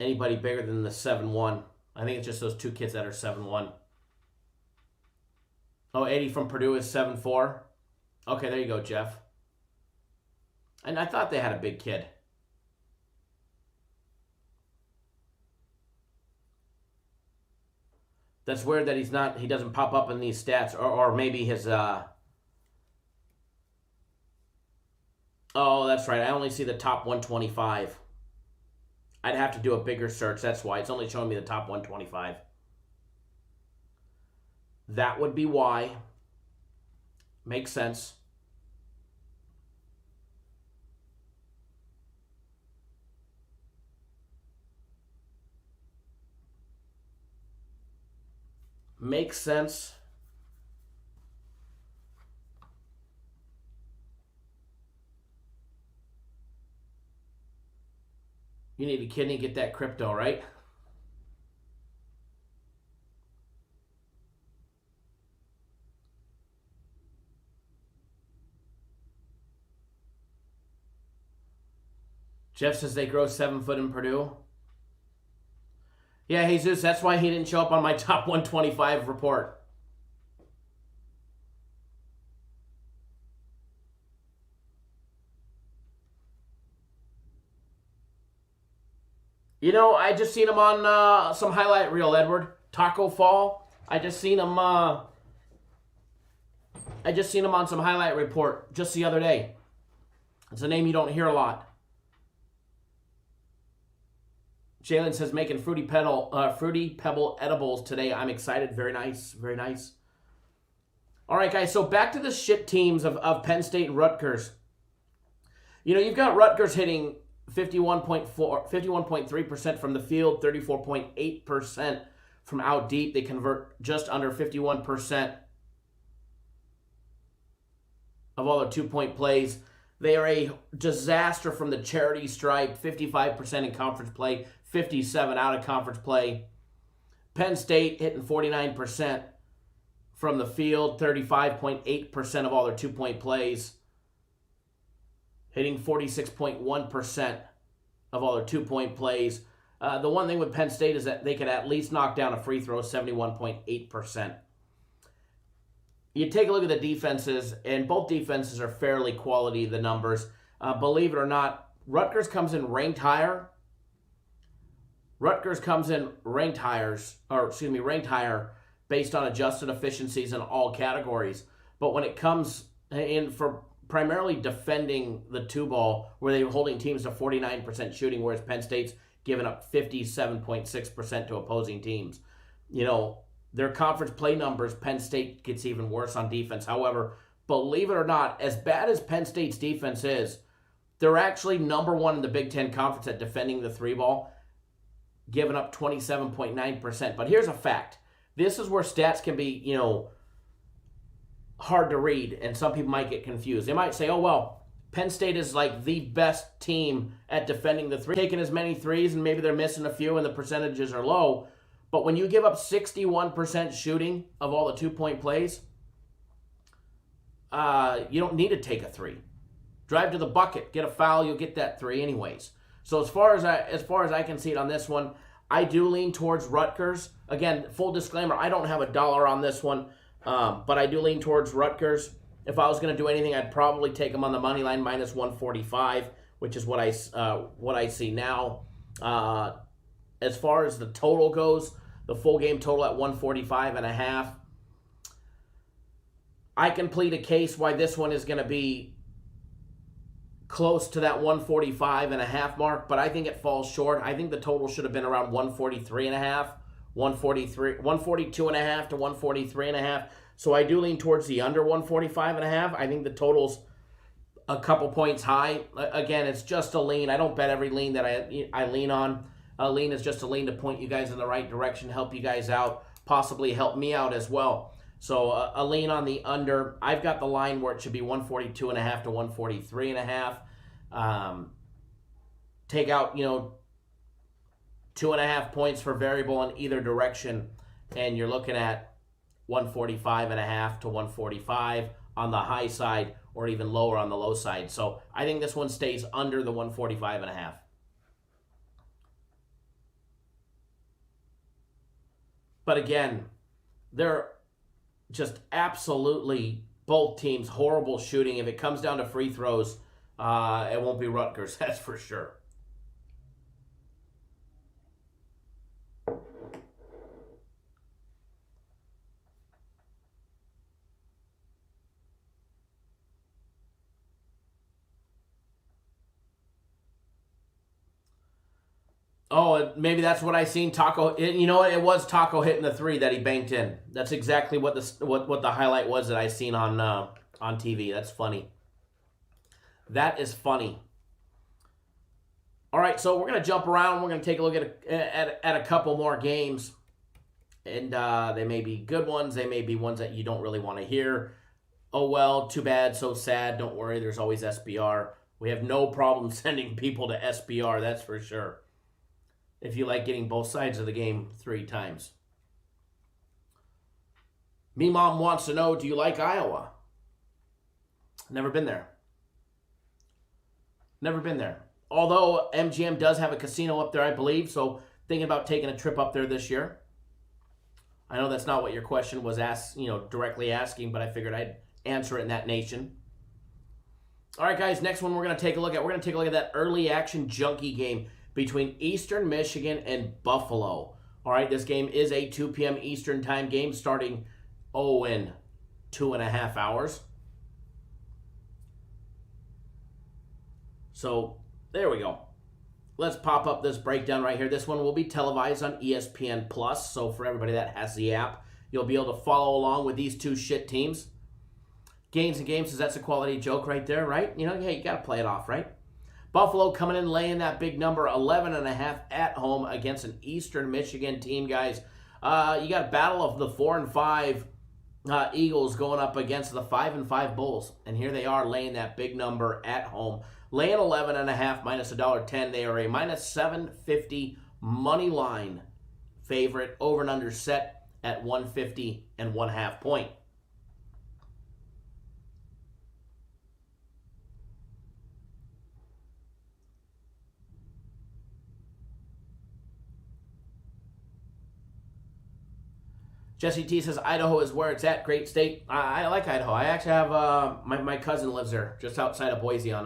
anybody bigger than the 7'1". I think it's just those two kids that are 7'1". Oh, 80 from Purdue is 7'4". Okay, there you go, Jeff. And I thought they had a big kid. That's weird that he doesn't pop up in these stats, or maybe his, oh, that's right, I only see the top 125. I'd have to do a bigger search, that's why. It's only showing me the top 125. That would be why. Makes sense. Makes sense. You need a kidney, get that crypto, right? Jeff says they grow 7 foot in Purdue. Yeah, Jesus, that's why he didn't show up on my top 125 report. I just seen him on some highlight reel, Edward. Taco Fall. I just seen him on some highlight report just the other day. It's a name you don't hear a lot. Jalen says making Fruity Pebble edibles today. I'm excited. Very nice. Very nice. All right, guys, so back to the shit teams of Penn State and Rutgers. You've got Rutgers hitting 51.3% from the field, 34.8% from out deep. They convert just under 51% of all their 2-point plays. They are a disaster from the charity stripe, 55% in conference play, 57% out of conference play. Penn State hitting 49% from the field, 35.8% of all their 2-point plays, hitting 46.1% of all their 2-point plays. The one thing with Penn State is that they can at least knock down a free throw, 71.8%. You take a look at the defenses, and both defenses are fairly quality, the numbers. Believe it or not, Rutgers comes in ranked higher. Rutgers comes in ranked higher based on adjusted efficiencies in all categories. But when it comes in for primarily defending the 2-ball, where they're holding teams to 49% shooting, whereas Penn State's giving up 57.6% to opposing teams. Their conference play numbers, Penn State gets even worse on defense. However, believe it or not, as bad as Penn State's defense is, they're actually number one in the Big Ten Conference at defending the 3-ball, giving up 27.9%. But here's a fact. This is where stats can be, hard to read, and some people might get confused. They might say, oh, well, Penn State is like the best team at defending the 3, taking as many threes, and maybe they're missing a few and the percentages are low. But when you give up 61% shooting of all the 2-point plays, you don't need to take a 3. Drive to the bucket, get a foul, you'll get that 3 anyways. So as far as I can see it on this one, I do lean towards Rutgers. Again, full disclaimer, I don't have a dollar on this one, but I do lean towards Rutgers. If I was going to do anything, I'd probably take them on the money line minus 145, which is what I see now. As far as the total goes, the full game total at 145.5. I can plead a case why this one is going to be close to that 145.5 mark, but I think it falls short. I think the total should have been around 143.5, 142.5 to 143.5. So I do lean towards the under 145.5. I think the total's a couple points high. Again, it's just a lean. I don't bet every lean that I lean on. A lean is just a lean to point you guys in the right direction, help you guys out, possibly help me out as well. So a lean on the under. I've got the line where it should be 142.5 to 143.5. Take out, 2.5 points for variable in either direction, and you're looking at 145.5 to 145 on the high side, or even lower on the low side. So I think this one stays under the 145.5. But again, they're just absolutely, both teams, horrible shooting. If it comes down to free throws, it won't be Rutgers, that's for sure. Oh, maybe that's what I seen. Taco, you know what? It was Taco hitting the 3 that he banked in. That's exactly what the highlight was that I seen on TV. That's funny. That is funny. All right, so we're gonna jump around. We're gonna take a look at a couple more games, and they may be good ones. They may be ones that you don't really want to hear. Oh well, too bad, so sad. Don't worry, there's always SBR. We have no problem sending people to SBR. That's for sure. If you like getting both sides of the game 3 times. Me Mom wants to know, do you like Iowa? Never been there. Never been there. Although MGM does have a casino up there, I believe, so thinking about taking a trip up there this year. I know that's not what your question was directly asking, but I figured I'd answer it in that nation. All right, guys, next one we're going to take a look at that early action junkie game between Eastern Michigan and Buffalo. All right, this game is a 2 p.m. Eastern time game starting, in 2.5 hours. So, there we go. Let's pop up this breakdown right here. This one will be televised on ESPN+. So, for everybody that has the app, you'll be able to follow along with these two shit teams. Gains and games, that's a quality joke right there, right? Hey, you got to play it off, right? Buffalo coming in laying that big number, 11.5 at home against an Eastern Michigan team, guys. You got a battle of the 4-5 Eagles going up against the 5-5 Bulls. And here they are laying that big number at home. Laying 11.5 minus $1.10. They are a minus 750 money line favorite. Over and under set at 150 and 1/2 point. Jesse T says Idaho is where it's at. Great state. I like Idaho. I actually have my cousin lives there, just outside of Boise. On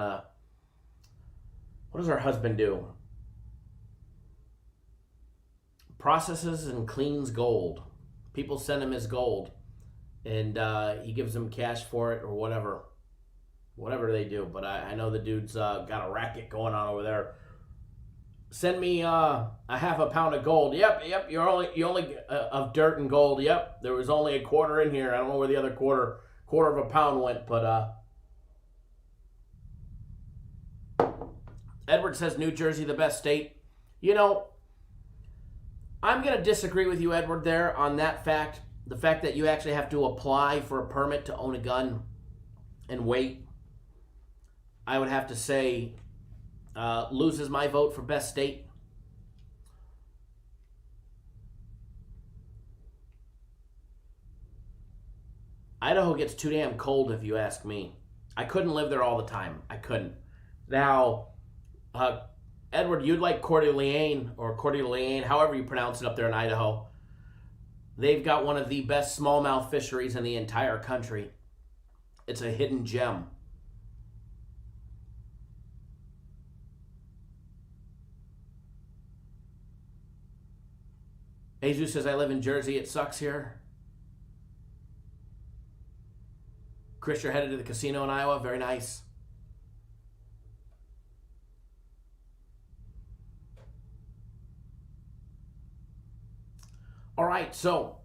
what does her husband do? Processes and cleans gold. People send him his gold, and he gives them cash for it or whatever they do. But I know the dude's got a racket going on over there. Send me a half a pound of gold. Yep. You only of dirt and gold. Yep. There was only a quarter in here. I don't know where the other quarter of a pound went, but Edward says New Jersey the best state. I'm going to disagree with you, Edward, there on that fact. The fact that you actually have to apply for a permit to own a gun and wait. I would have to say loses my vote for best state. Idaho gets too damn cold, if you ask me. I couldn't live there all the time. I couldn't. Now, Edward, you'd like Coeur d'Alene, however you pronounce it up there in Idaho. They've got one of the best smallmouth fisheries in the entire country. It's a hidden gem. Jesus says, I live in Jersey. It sucks here. Chris, you're headed to the casino in Iowa. Very nice. All right, so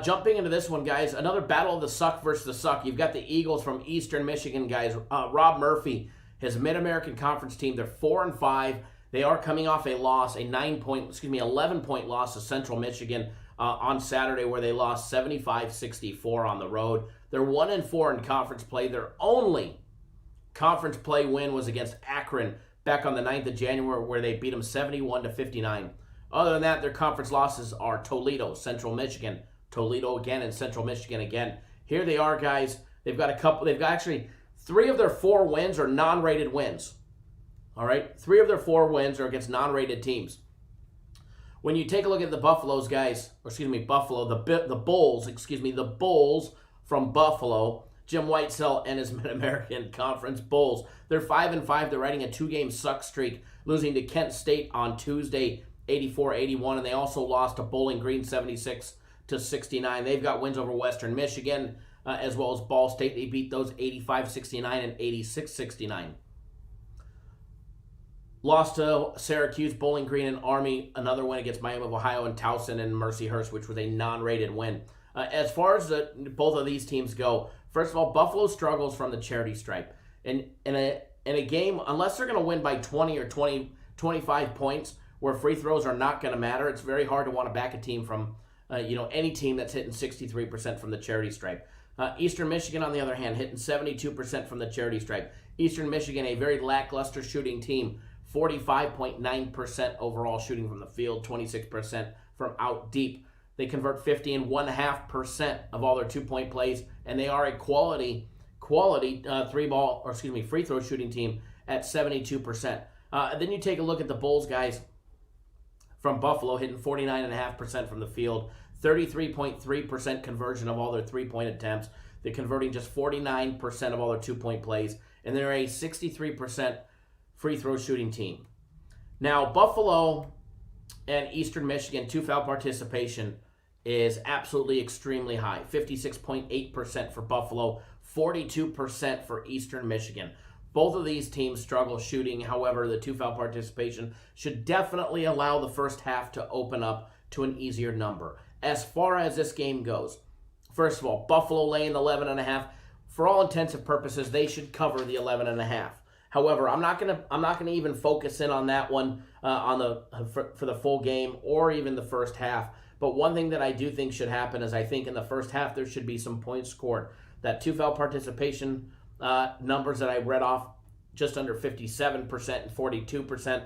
jumping into this one, guys, another battle of the suck versus the suck. You've got the Eagles from Eastern Michigan, guys. Rob Murphy, his Mid-American Conference team, they're 4-5. They are coming off a loss, 11-point loss to Central Michigan on Saturday, where they lost 75-64 on the road. They're 1-4 in conference play. Their only conference play win was against Akron back on the 9th of January, where they beat them 71-59. Other than that, their conference losses are Toledo, Central Michigan, Toledo again, and Central Michigan again. Here they are, guys. They've got actually 3 of their 4 wins are non-rated wins. All right, 3 of their 4 wins are against non-rated teams. When you take a look at the Buffaloes, guys, the Bulls from Buffalo, Jim Whitesell and his Mid-American Conference Bulls. They're 5-5. They're riding a 2-game suck streak, losing to Kent State on Tuesday, 84-81, and they also lost to Bowling Green 76-69. They've got wins over Western Michigan as well as Ball State. They beat those 85-69 and 86-69. Lost to Syracuse, Bowling Green, and Army. Another win against Miami of Ohio and Towson and Mercyhurst, which was a non-rated win. As far as both of these teams go, first of all, Buffalo struggles from the charity stripe. In a game, unless they're going to win by 20 or 25 points, where free throws are not going to matter, it's very hard to want to back a team from, any team that's hitting 63% from the charity stripe. Eastern Michigan, on the other hand, hitting 72% from the charity stripe. Eastern Michigan, a very lackluster shooting team, 45.9% overall shooting from the field, 26% from out deep. They convert 50.5% of all their 2-point plays, and they are a quality free throw shooting team at 72%. Then you take a look at the Bulls, guys, from Buffalo, hitting 49.5% from the field, 33.3% conversion of all their 3-point attempts. They're converting just 49% of all their 2-point plays, and they're a 63% free throw shooting team. Now, Buffalo and Eastern Michigan, 2-foul participation is absolutely extremely high. 56.8% for Buffalo, 42% for Eastern Michigan. Both of these teams struggle shooting. However, the 2-foul participation should definitely allow the first half to open up to an easier number. As far as this game goes, first of all, Buffalo laying 11.5, for all intents and purposes, they should cover the 11.5. However, I'm not gonna even focus in on that one for the full game or even the first half. But one thing that I do think should happen is I think in the first half there should be some points scored. That two-foul participation numbers that I read off, just under 57% and 42%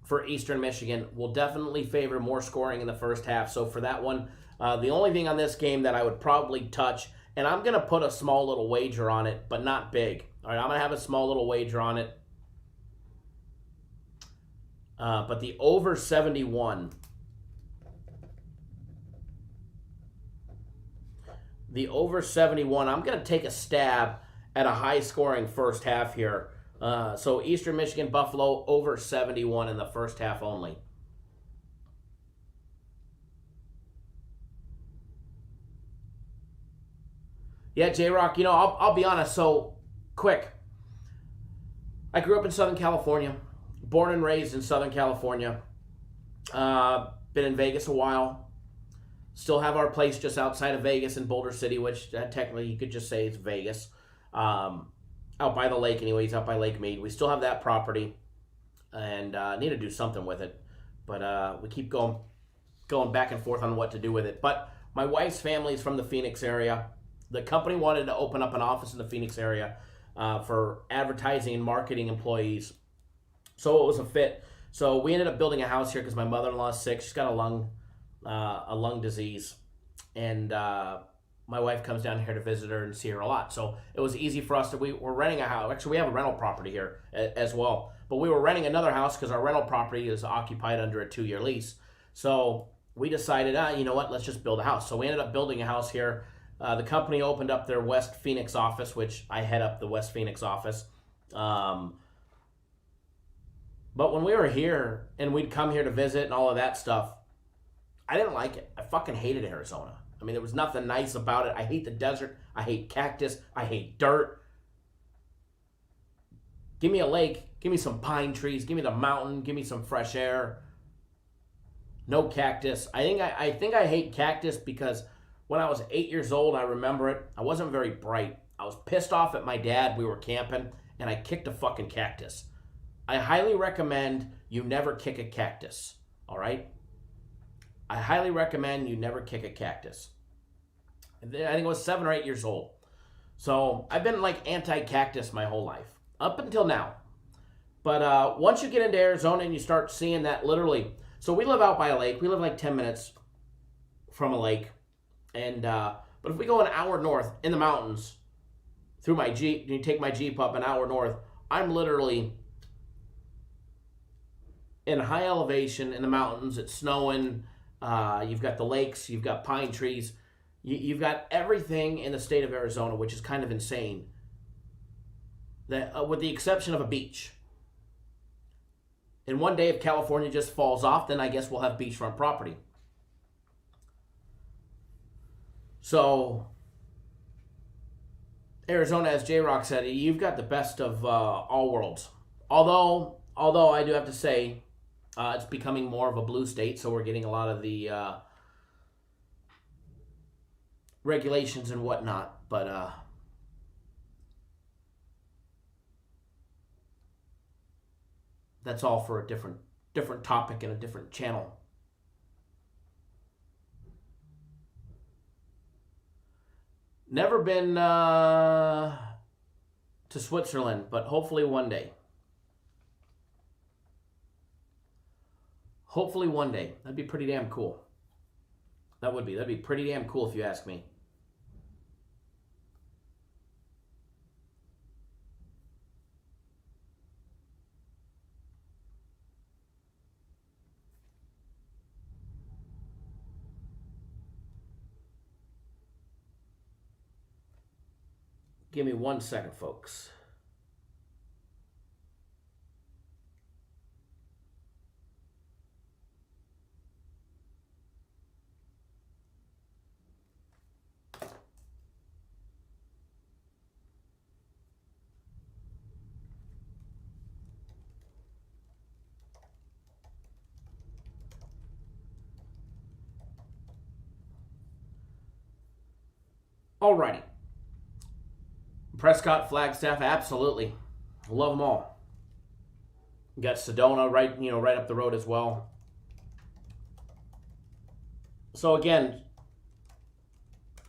for Eastern Michigan, will definitely favor more scoring in the first half. So for that one, the only thing on this game that I would probably touch, and I'm going to put a small little wager on it, but not big. All right, I'm going to have a small little wager on it. But the over 71. The over 71, I'm going to take a stab at a high-scoring first half here. So Eastern Michigan, Buffalo, over 71 in the first half only. Yeah, J-Rock, I'll be honest. So, quick. I grew up in Southern California. Born and raised in Southern California. Been in Vegas a while. Still have our place just outside of Vegas in Boulder City, which technically you could just say it's Vegas. Out by the lake anyways, out by Lake Mead. We still have that property and need to do something with it. But we keep going back and forth on what to do with it. But my wife's family is from the Phoenix area. The company wanted to open up an office in the Phoenix area for advertising and marketing employees. So it was a fit. So we ended up building a house here because my mother-in-law is sick. She's got a lung disease. And my wife comes down here to visit her and see her a lot. So it was easy for us we're renting a house. Actually, we have a rental property here as well. But we were renting another house because our rental property is occupied under a 2-year lease. So we decided, you know what, let's just build a house. So we ended up building a house here. The company opened up their West Phoenix office, which I head up the West Phoenix office. But when we were here and we'd come here to visit and all of that stuff, I didn't like it. I fucking hated Arizona. I mean, there was nothing nice about it. I hate the desert. I hate cactus. I hate dirt. Give me a lake. Give me some pine trees. Give me the mountain. Give me some fresh air. No cactus. I think I hate cactus because when I was 8 years old, I remember it. I wasn't very bright. I was pissed off at my dad. We were camping, and I kicked a fucking cactus. I highly recommend you never kick a cactus, all right? I highly recommend you never kick a cactus. I think I was 7 or 8 years old. So I've been like anti-cactus my whole life, up until now. But once you get into Arizona and you start seeing that literally, so we live out by a lake. We live like 10 minutes from a lake. And but if we go an hour north in the mountains through my Jeep, you take my Jeep up an hour north, I'm literally in high elevation in the mountains. It's snowing. You've got the lakes. You've got pine trees. You've got everything in the state of Arizona, which is kind of insane. That, with the exception of a beach. And one day, if California just falls off, then I guess we'll have beachfront property. So, Arizona, as J-Rock said, you've got the best of all worlds. Although I do have to say, it's becoming more of a blue state, so we're getting a lot of the regulations and whatnot. But that's all for a different topic and a different channel. Never been to Switzerland, but hopefully one day. Hopefully one day. That'd be pretty damn cool. That'd be pretty damn cool if you ask me. Give me 1 second, folks. Alrighty. Prescott, Flagstaff, absolutely. Love them all. You got Sedona right up the road as well. So again,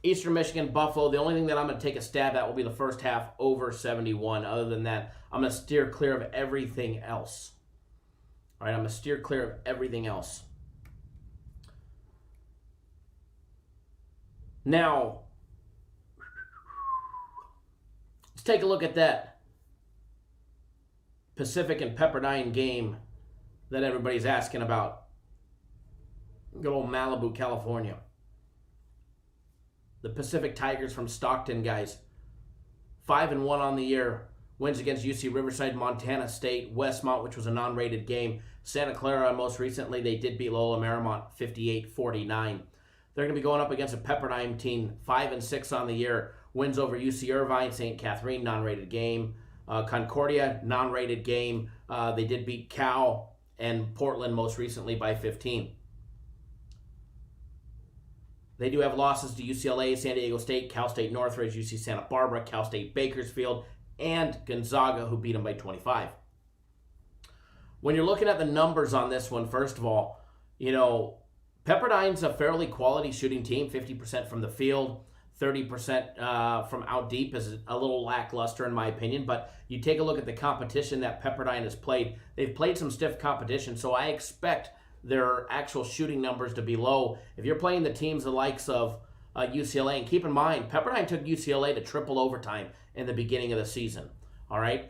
Eastern Michigan, Buffalo, the only thing that I'm going to take a stab at will be the first half over 71. Other than that, I'm going to steer clear of everything else. All right, I'm going to steer clear of everything else. Now, let's take a look at that Pacific and Pepperdine game that everybody's asking about. Good old Malibu, California. The Pacific Tigers from Stockton, guys. 5-1 on the year. Wins against UC Riverside, Montana State, Westmont, which was a non-rated game. Santa Clara, most recently, they did beat Loyola Marymount 58-49. They're going to be going up against a Pepperdine team, 5-6 on the year. Wins over UC Irvine, St. Catherine, non-rated game. Concordia, non-rated game. They did beat Cal and Portland most recently by 15. They do have losses to UCLA, San Diego State, Cal State Northridge, UC Santa Barbara, Cal State Bakersfield, and Gonzaga, who beat them by 25. When you're looking at the numbers on this one, first of all, Pepperdine's a fairly quality shooting team, 50% from the field, 30% from out deep is a little lackluster in my opinion, but you take a look at the competition that Pepperdine has played. They've played some stiff competition, so I expect their actual shooting numbers to be low. If you're playing the teams the likes of UCLA, and keep in mind, Pepperdine took UCLA to triple overtime in the beginning of the season. All right?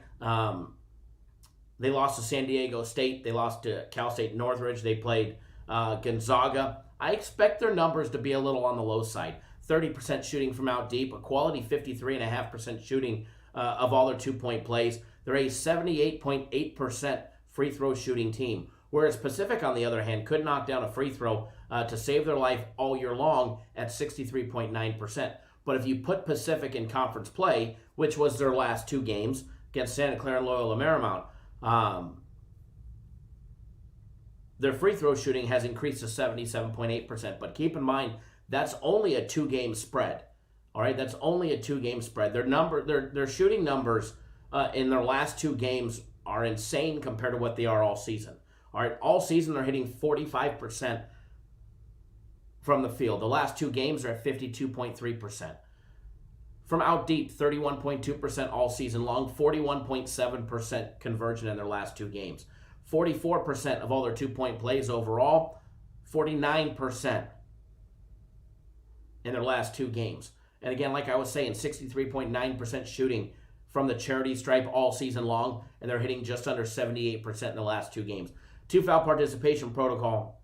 They lost to San Diego State. They lost to Cal State Northridge. They played Gonzaga. I expect their numbers to be a little on the low side. 30% shooting from out deep, a quality 53.5% shooting of all their two-point plays. They're a 78.8% free throw shooting team. Whereas Pacific, on the other hand, could knock down a free throw to save their life all year long at 63.9%. But if you put Pacific in conference play, which was their last two games against Santa Clara and Loyola Marymount, their free throw shooting has increased to 77.8%. But keep in mind, that's only a two-game spread. All right, that's only a two-game spread. Their shooting numbers in their last two games are insane compared to what they are all season. All right, all season they're hitting 45% from the field. The last two games are at 52.3%. From out deep, 31.2% all season long, 41.7% conversion in their last two games. 44% of all their two-point plays overall, 49% in their last two games. And again, like I was saying, 63.9% shooting from the charity stripe all season long, and they're hitting just under 78% in the last two games. Two foul participation protocol.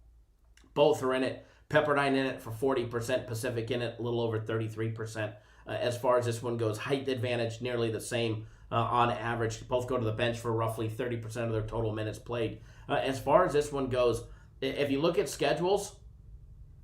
Both are in it. Pepperdine in it for 40%. Pacific in it a little over 33%. As far as this one goes, height advantage nearly the same on average. Both go to the bench for roughly 30% of their total minutes played. As far as this one goes, if you look at schedules,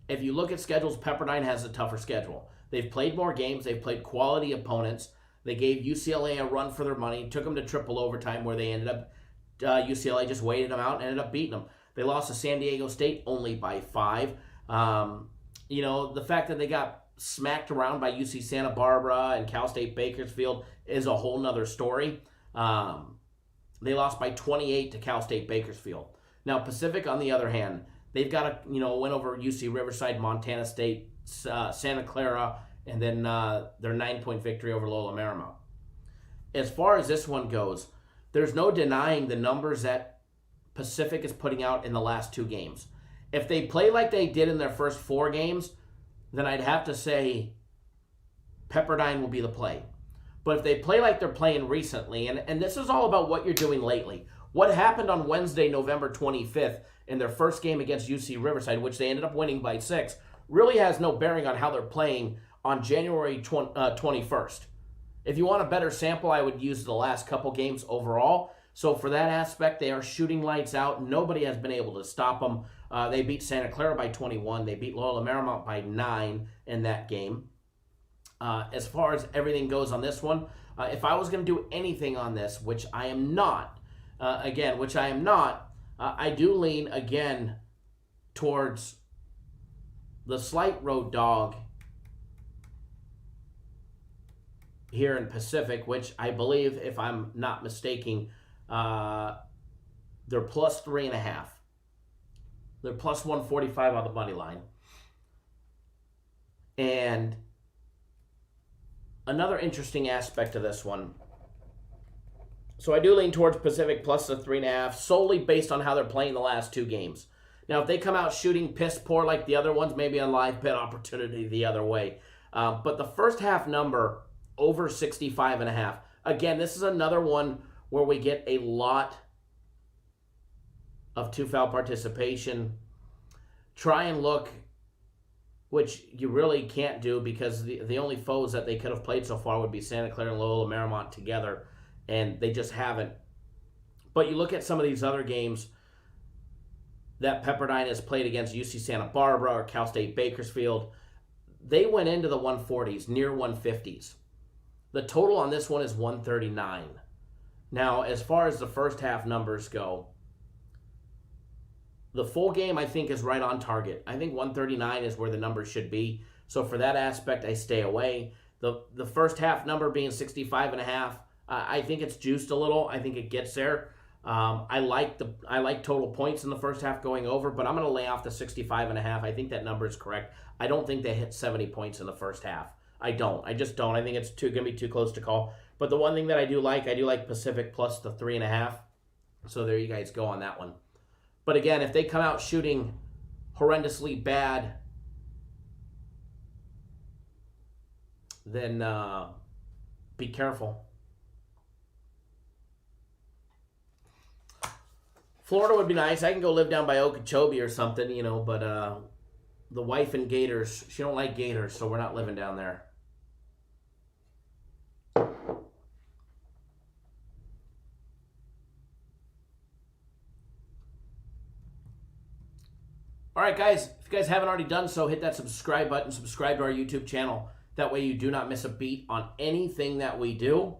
Pepperdine has a tougher schedule. They've played more games. They've played quality opponents. They gave UCLA a run for their money. Took them to triple overtime where they ended up UCLA just waited them out and ended up beating them. They lost to San Diego State only by 5. The fact that they got smacked around by UC Santa Barbara and Cal State Bakersfield is a whole nother story. They lost by 28 to Cal State Bakersfield. Now, Pacific, on the other hand, they've got a win over UC Riverside, Montana State, Santa Clara, and then their 9-point victory over Loyola Marymount. As far as this one goes, there's no denying the numbers that Pacific is putting out in the last two games. If they play like they did in their first 4 games, then I'd have to say Pepperdine will be the play. But if they play like they're playing recently, and this is all about what you're doing lately. What happened on Wednesday, November 25th, in their first game against UC Riverside, which they ended up winning by 6, really has no bearing on how they're playing on January 21st. If you want a better sample, I would use the last couple games overall. So for that aspect, they are shooting lights out. Nobody has been able to stop them. They beat Santa Clara by 21. They beat Loyola Marymount by 9 in that game. As far as everything goes on this one, if I was going to do anything on this, which I am not, I do lean again towards the slight road dog here in Pacific, which I believe, if I'm not mistaken, they're plus 3.5. They're plus 145 on the money line. And another interesting aspect of this one. So I do lean towards Pacific plus the 3.5, solely based on how they're playing the last two games. Now, if they come out shooting piss poor like the other ones, maybe a live bet opportunity the other way. But the first half number, over 65.5. Again, this is another one where we get a lot of two-foul participation. Try and look, which you really can't do because the only foes that they could have played so far would be Santa Clara and Loyola Marymount together, and they just haven't. But you look at some of these other games that Pepperdine has played against UC Santa Barbara or Cal State Bakersfield, they went into the 140s, near 150s. The total on this one is 139. Now, as far as the first half numbers go, the full game, I think, is right on target. I think 139 is where the number should be. So for that aspect, I stay away. The first half number being 65.5, I think it's juiced a little. I think it gets there. I like total points in the first half going over, but I'm going to lay off the 65.5. I think that number is correct. I don't think they hit 70 points in the first half. I don't. I just don't. I think it's going to be too close to call. But the one thing that I do like Pacific plus the 3.5. So there you guys go on that one. But again, if they come out shooting horrendously bad, then be careful. Florida would be nice. I can go live down by Okeechobee or something, but the wife and gators, she don't like gators, so we're not living down there. All right, guys, if you guys haven't already done so, hit that subscribe button, subscribe to our YouTube channel. That way you do not miss a beat on anything that we do.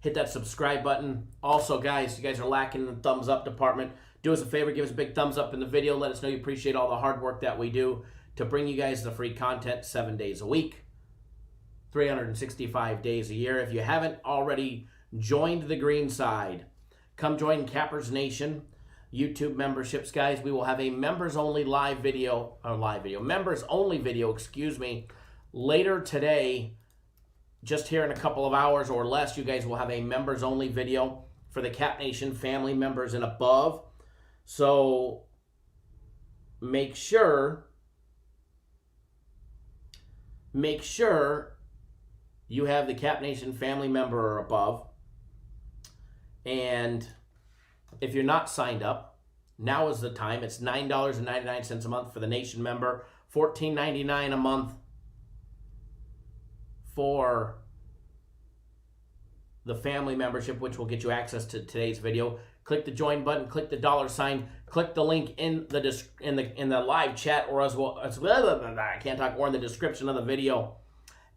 Hit that subscribe button. Also, guys, you guys are lacking in the thumbs up department. Do us a favor, give us a big thumbs up in the video. Let us know you appreciate all the hard work that we do to bring you guys the free content 7 days a week, 365 days a year. If you haven't already joined the green side, come join Cappers Nation YouTube memberships, guys. We will have a members-only members-only video, later today. Just here in a couple of hours or less, you guys will have a members-only video for the Cap Nation family members and above. So make sure you have the Cap Nation family member or above. And if you're not signed up, now is the time. It's $9.99 a month for the Nation member, $14.99 a month for the family membership, which will get you access to today's video. Click the join button, click the $sign, click the link in the live chat, or I can't talk, or in the description of the video,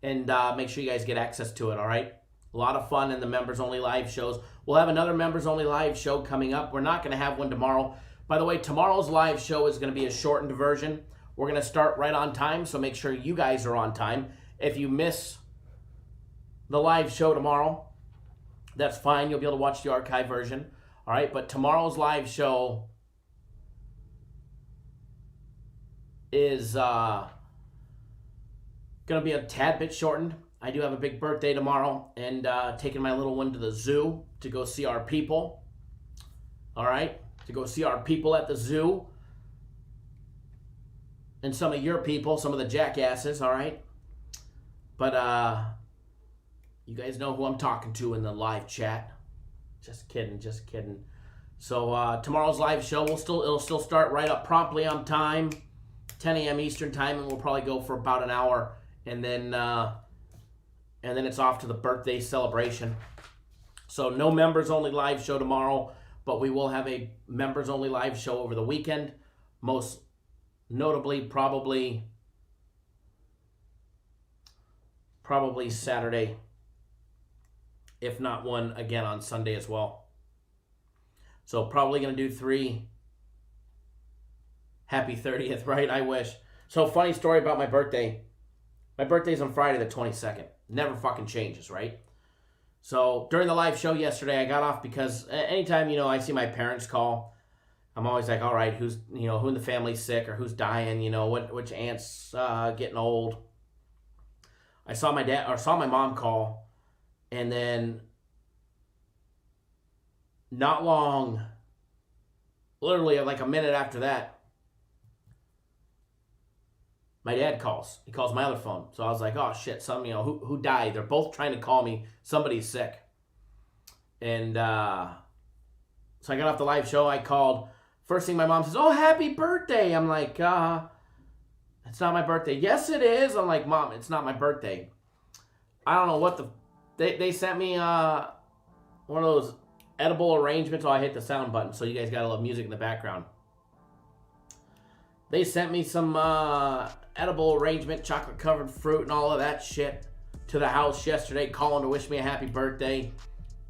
and make sure you guys get access to it. All right. A lot of fun in the members-only live shows. We'll have another members-only live show coming up. We're not going to have one tomorrow. By the way, tomorrow's live show is going to be a shortened version. We're going to start right on time, so make sure you guys are on time. If you miss the live show tomorrow, that's fine. You'll be able to watch the archive version. All right, but tomorrow's live show is going to be a tad bit shortened. I do have a big birthday tomorrow, and taking my little one to the zoo to go see our people. All right, to go see our people at the zoo. And some of your people, some of the jackasses, all right? But you guys know who I'm talking to in the live chat. Just kidding. So tomorrow's live show, it'll still start right up promptly on time, 10 a.m. Eastern time, and we'll probably go for about an hour, and then it's off to the birthday celebration. So no members-only live show tomorrow, but we will have a members-only live show over the weekend. Most notably, probably Saturday, if not one again on Sunday as well. So probably going to do 3. Happy 30th, right? I wish. So funny story about my birthday. My birthday's on Friday the 22nd. Never fucking changes, right? So during the live show yesterday, I got off because anytime, I see my parents call, I'm always like, all right, who's, who in the family's sick or who's dying, which aunt's getting old. I saw my mom call, and then not long, literally like a minute after that, my dad calls. He calls my other phone. So I was like, oh shit, who died? They're both trying to call me. Somebody's sick. And so I got off the live show. I called. First thing my mom says, oh, happy birthday. I'm like, it's not my birthday. Yes, it is. I'm like, Mom, it's not my birthday. I don't know what they sent me one of those edible arrangements. Oh, I hit the sound button, so you guys got a little music in the background. They sent me some edible arrangement, chocolate-covered fruit, and all of that shit to the house yesterday, calling to wish me a happy birthday,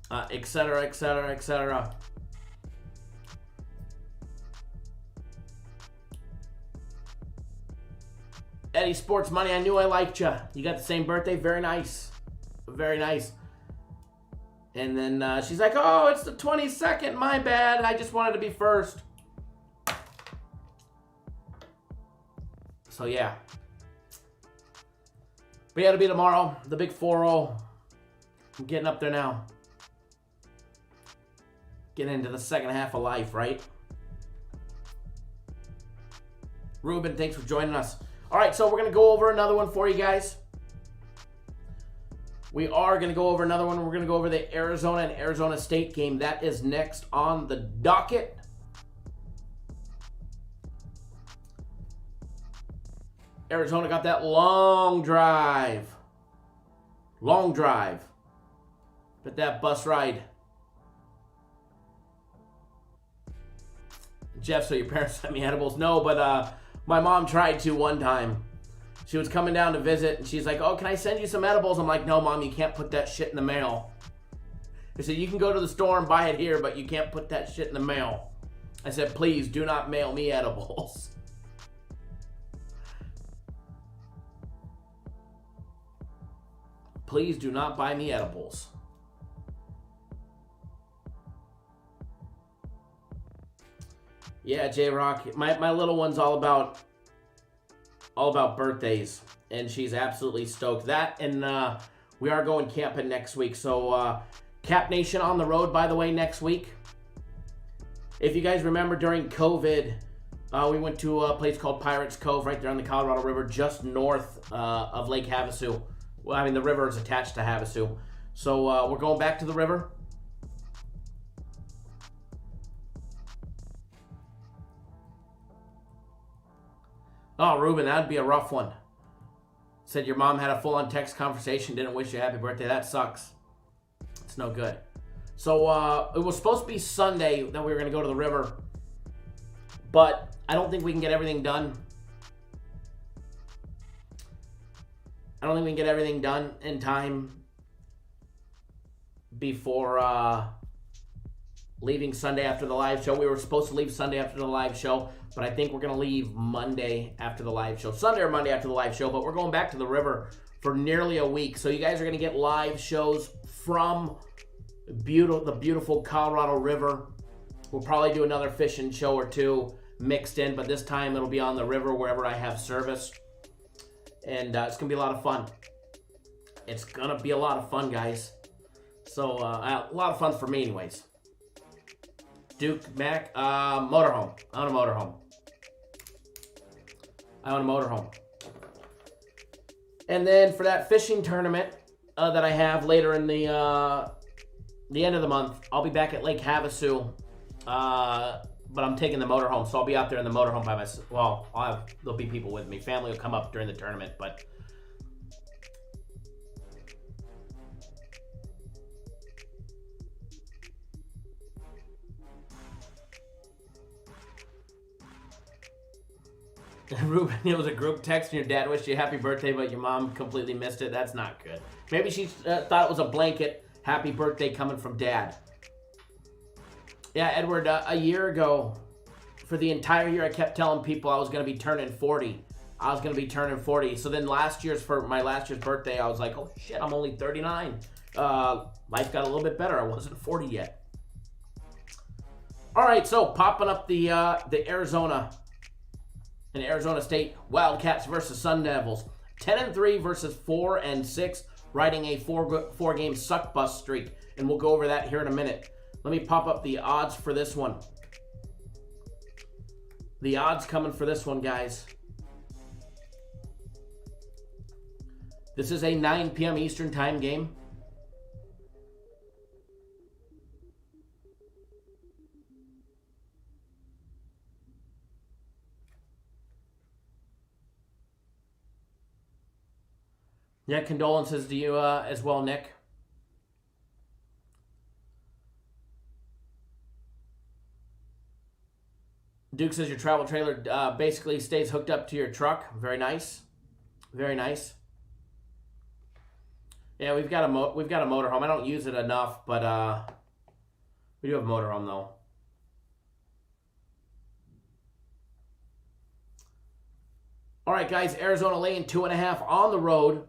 etc., etc., etc. Eddie Sports Money, I knew I liked you. You got the same birthday? Very nice. Very nice. And then she's like, oh, it's the 22nd. My bad. I just wanted to be first. So, yeah. But yeah, it'll be tomorrow. The big 4-0. I'm getting up there now. Getting into the second half of life, right? Ruben, thanks for joining us. All right, so we're going to go over another one for you guys. We are going to go over another one. We're going to go over the Arizona and Arizona State game. That is next on the docket. Arizona got that long drive. Long drive. But that bus ride. Jeff, so your parents sent me edibles? No, but my mom tried to one time. She was coming down to visit, and she's like, oh, can I send you some edibles? I'm like, no, Mom, you can't put that shit in the mail. I said, you can go to the store and buy it here, but you can't put that shit in the mail. I said, please do not mail me edibles. Please do not buy me edibles. Yeah, J-Rock, my little one's all about birthdays, and she's absolutely stoked. That, and we are going camping next week. So Cap Nation on the road, by the way, next week. If you guys remember, during COVID, we went to a place called Pirates Cove right there on the Colorado River, just north of Lake Havasu. Well, I mean, the river is attached to Havasu. So we're going back to the river. Oh, Ruben, that'd be a rough one. Said your mom had a full-on text conversation, didn't wish you a happy birthday. That sucks. It's no good. So it was supposed to be Sunday that we were going to go to the river. But I don't think we can get everything done. I don't think we can get everything done in time before leaving Sunday after the live show. We were supposed to leave Sunday after the live show, but I think we're going to leave Monday after the live show. Sunday or Monday after the live show, but we're going back to the river for nearly a week. So you guys are going to get live shows from the beautiful Colorado River. We'll probably do another fishing show or two mixed in, but this time it'll be on the river wherever I have service. And it's going to be a lot of fun. It's going to be a lot of fun, guys. So a lot of fun for me anyways. Duke, Mac, motorhome. I own a motorhome. And then for that fishing tournament that I have later in the end of the month, I'll be back at Lake Havasu. But I'm taking the motorhome, so I'll be out there in the motorhome by myself. Well, there'll be people with me. Family will come up during the tournament, but Ruben, it was a group text and your dad wished you happy birthday, but your mom completely missed it. That's not good. Maybe she thought it was a blanket happy birthday coming from dad. Yeah, Edward, a year ago, for the entire year, I kept telling people I was going to be turning 40. I was going to be turning 40. So then for my last year's birthday, I was like, oh shit, I'm only 39. Life got a little bit better. I wasn't 40 yet. All right, so popping up the Arizona State Wildcats versus Sun Devils. 10-3 versus 4-6, riding a four-game suck bust streak. And we'll go over that here in a minute. Let me pop up the odds for this one. The odds coming for this one, guys. This is a 9 p.m. Eastern time game. Yeah, condolences to you as well, Nick. Duke says your travel trailer basically stays hooked up to your truck. Very nice. Very nice. Yeah, we've got a motorhome. I don't use it enough, but we do have a motorhome though. All right, guys. Arizona laying 2.5 on the road.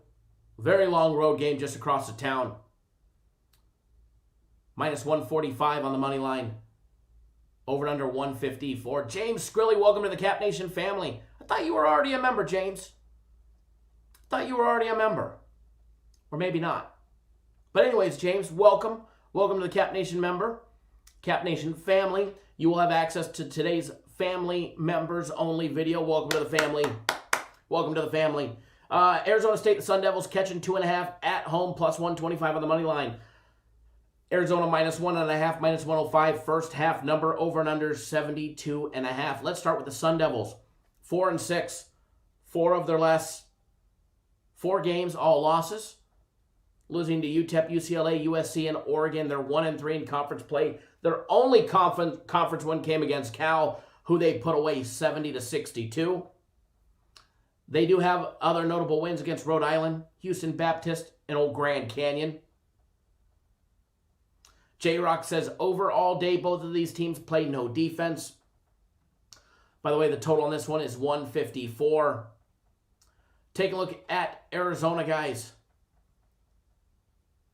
Very long road game just across the town. Minus 145 on the money line. Over and under 154. James Skrilly, welcome to the Cap Nation family. I thought you were already a member, James. I thought you were already a member. Or maybe not. But anyways, James, welcome. Welcome to the Cap Nation Cap Nation family. You will have access to today's family members only video. Welcome to the family. Welcome to the family. Arizona State, the Sun Devils catching 2.5 at home, plus 125 on the money line. Arizona minus 1.5, minus 105. First half number over and under 72.5. Let's start with the Sun Devils. 4-6. 4 of their last 4 games, all losses. Losing to UTEP, UCLA, USC, and Oregon. They're 1-3 in conference play. Their only conference win came against Cal, who they put away 70-62. They do have other notable wins against Rhode Island, Houston Baptist, and Old Grand Canyon. J-Rock says, over all day, both of these teams play no defense. By the way, the total on this one is 154. Take a look at Arizona, guys.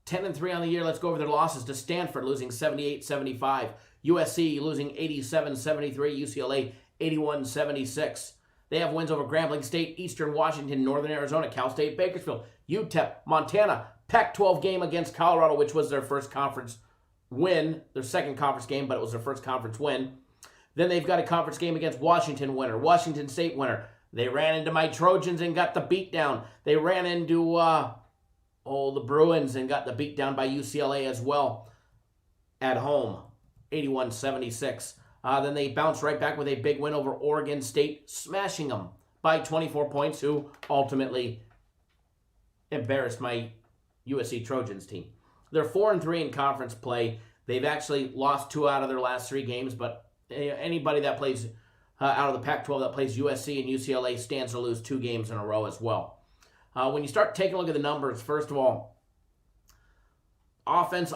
10-3 on the year. Let's go over their losses to Stanford, losing 78-75. USC losing 87-73. UCLA 81-76. They have wins over Grambling State, Eastern Washington, Northern Arizona, Cal State, Bakersfield, UTEP, Montana, Pac-12 game against Colorado, which was their first conference win, their second conference game, but it was their first conference win. Then they've got a conference game against Washington winner, Washington State winner. They ran into my Trojans and got the beat down. They ran into the Bruins and got the beat down by UCLA as well at home, 81-76. Then they bounced right back with a big win over Oregon State, smashing them by 24 points, who ultimately embarrassed my USC Trojans team. They're 4-3 in conference play. They've actually lost 2 out of their last 3 games, but anybody that plays out of the Pac-12 that plays USC and UCLA stands to lose 2 games in a row as well. When you start taking a look at the numbers, first of all, offense.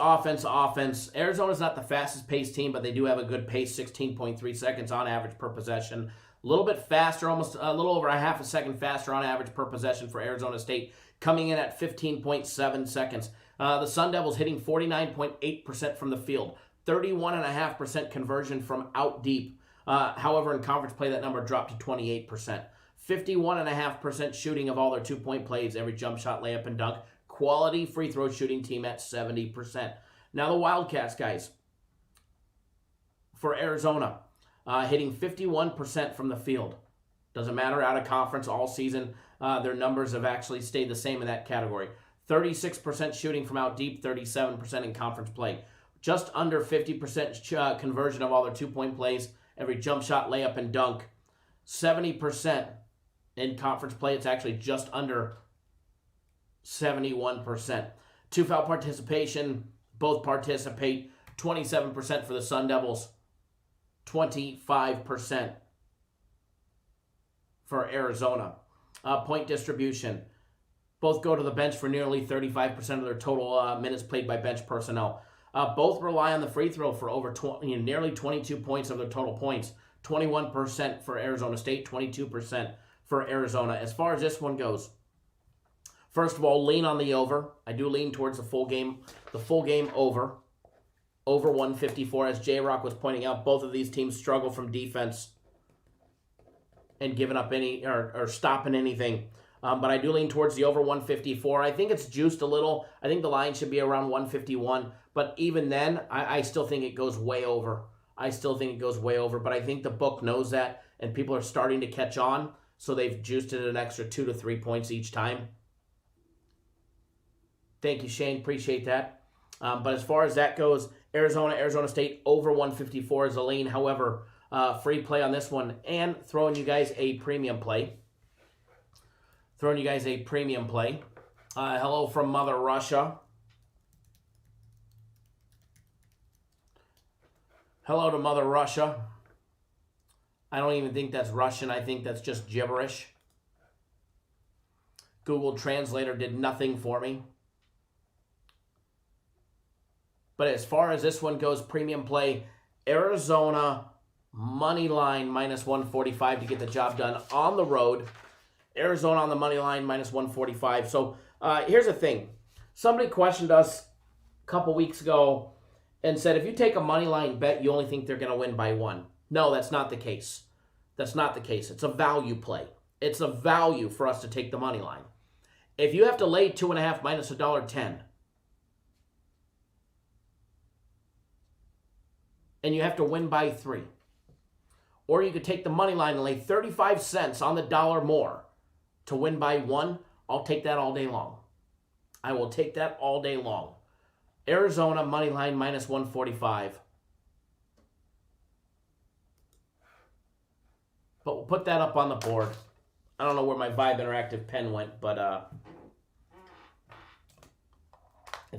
Arizona's not the fastest paced team, but they do have a good pace, 16.3 seconds on average per possession. A little bit faster, almost a little over a half a second faster on average per possession for Arizona State, coming in at 15.7 seconds. The Sun Devils hitting 49.8% from the field, 31.5% conversion from out deep. However, in conference play, that number dropped to 28%. 51.5% shooting of all their 2-point plays, every jump shot, layup, and dunk. Quality free throw shooting team at 70%. Now the Wildcats, guys, for Arizona, hitting 51% from the field. Doesn't matter, out of conference all season. Their numbers have actually stayed the same in that category. 36% shooting from out deep, 37% in conference play. Just under 50% conversion of all their 2-point plays, every jump shot, layup, and dunk. 70% in conference play. It's actually just under 71%. 2-foul participation, both participate. 27% for the Sun Devils, 25% for Arizona. Point distribution, both go to the bench for nearly 35% of their total minutes played by bench personnel. Both rely on the free throw for over nearly 22 points of their total points. 21% for Arizona State, 22% for Arizona. As far as this one goes, first of all, lean on the over. I do lean towards the full game over. Over 154. As J-Rock was pointing out, both of these teams struggle from defense and giving up any or stopping anything. But I do lean towards the over 154. I think it's juiced a little. I think the line should be around 151. But even then, I still think it goes way over. But I think the book knows that, and people are starting to catch on, so they've juiced it an extra 2 to 3 points each time. Thank you, Shane. Appreciate that. But as far as that goes, Arizona State over 154 is a lean. However, free play on this one, and throwing you guys a premium play. Hello from Mother Russia. Hello to Mother Russia. I don't even think that's Russian. I think that's just gibberish. Google Translator did nothing for me. But as far as this one goes, premium play, Arizona money line minus 145 to get the job done on the road. Arizona on the money line minus 145. So here's the thing. Somebody questioned us a couple weeks ago and said, if you take a money line bet, you only think they're going to win by 1. No, that's not the case. It's a value play. It's a value for us to take the money line. If you have to lay 2.5 minus $1.10, and you have to win by 3, or you could take the money line and lay 35 cents on the dollar more to win by 1, I'll take that all day long. I will take that all day long. Arizona money line minus 145. But we'll put that up on the board. I don't know where my Vibe Interactive pen went, but I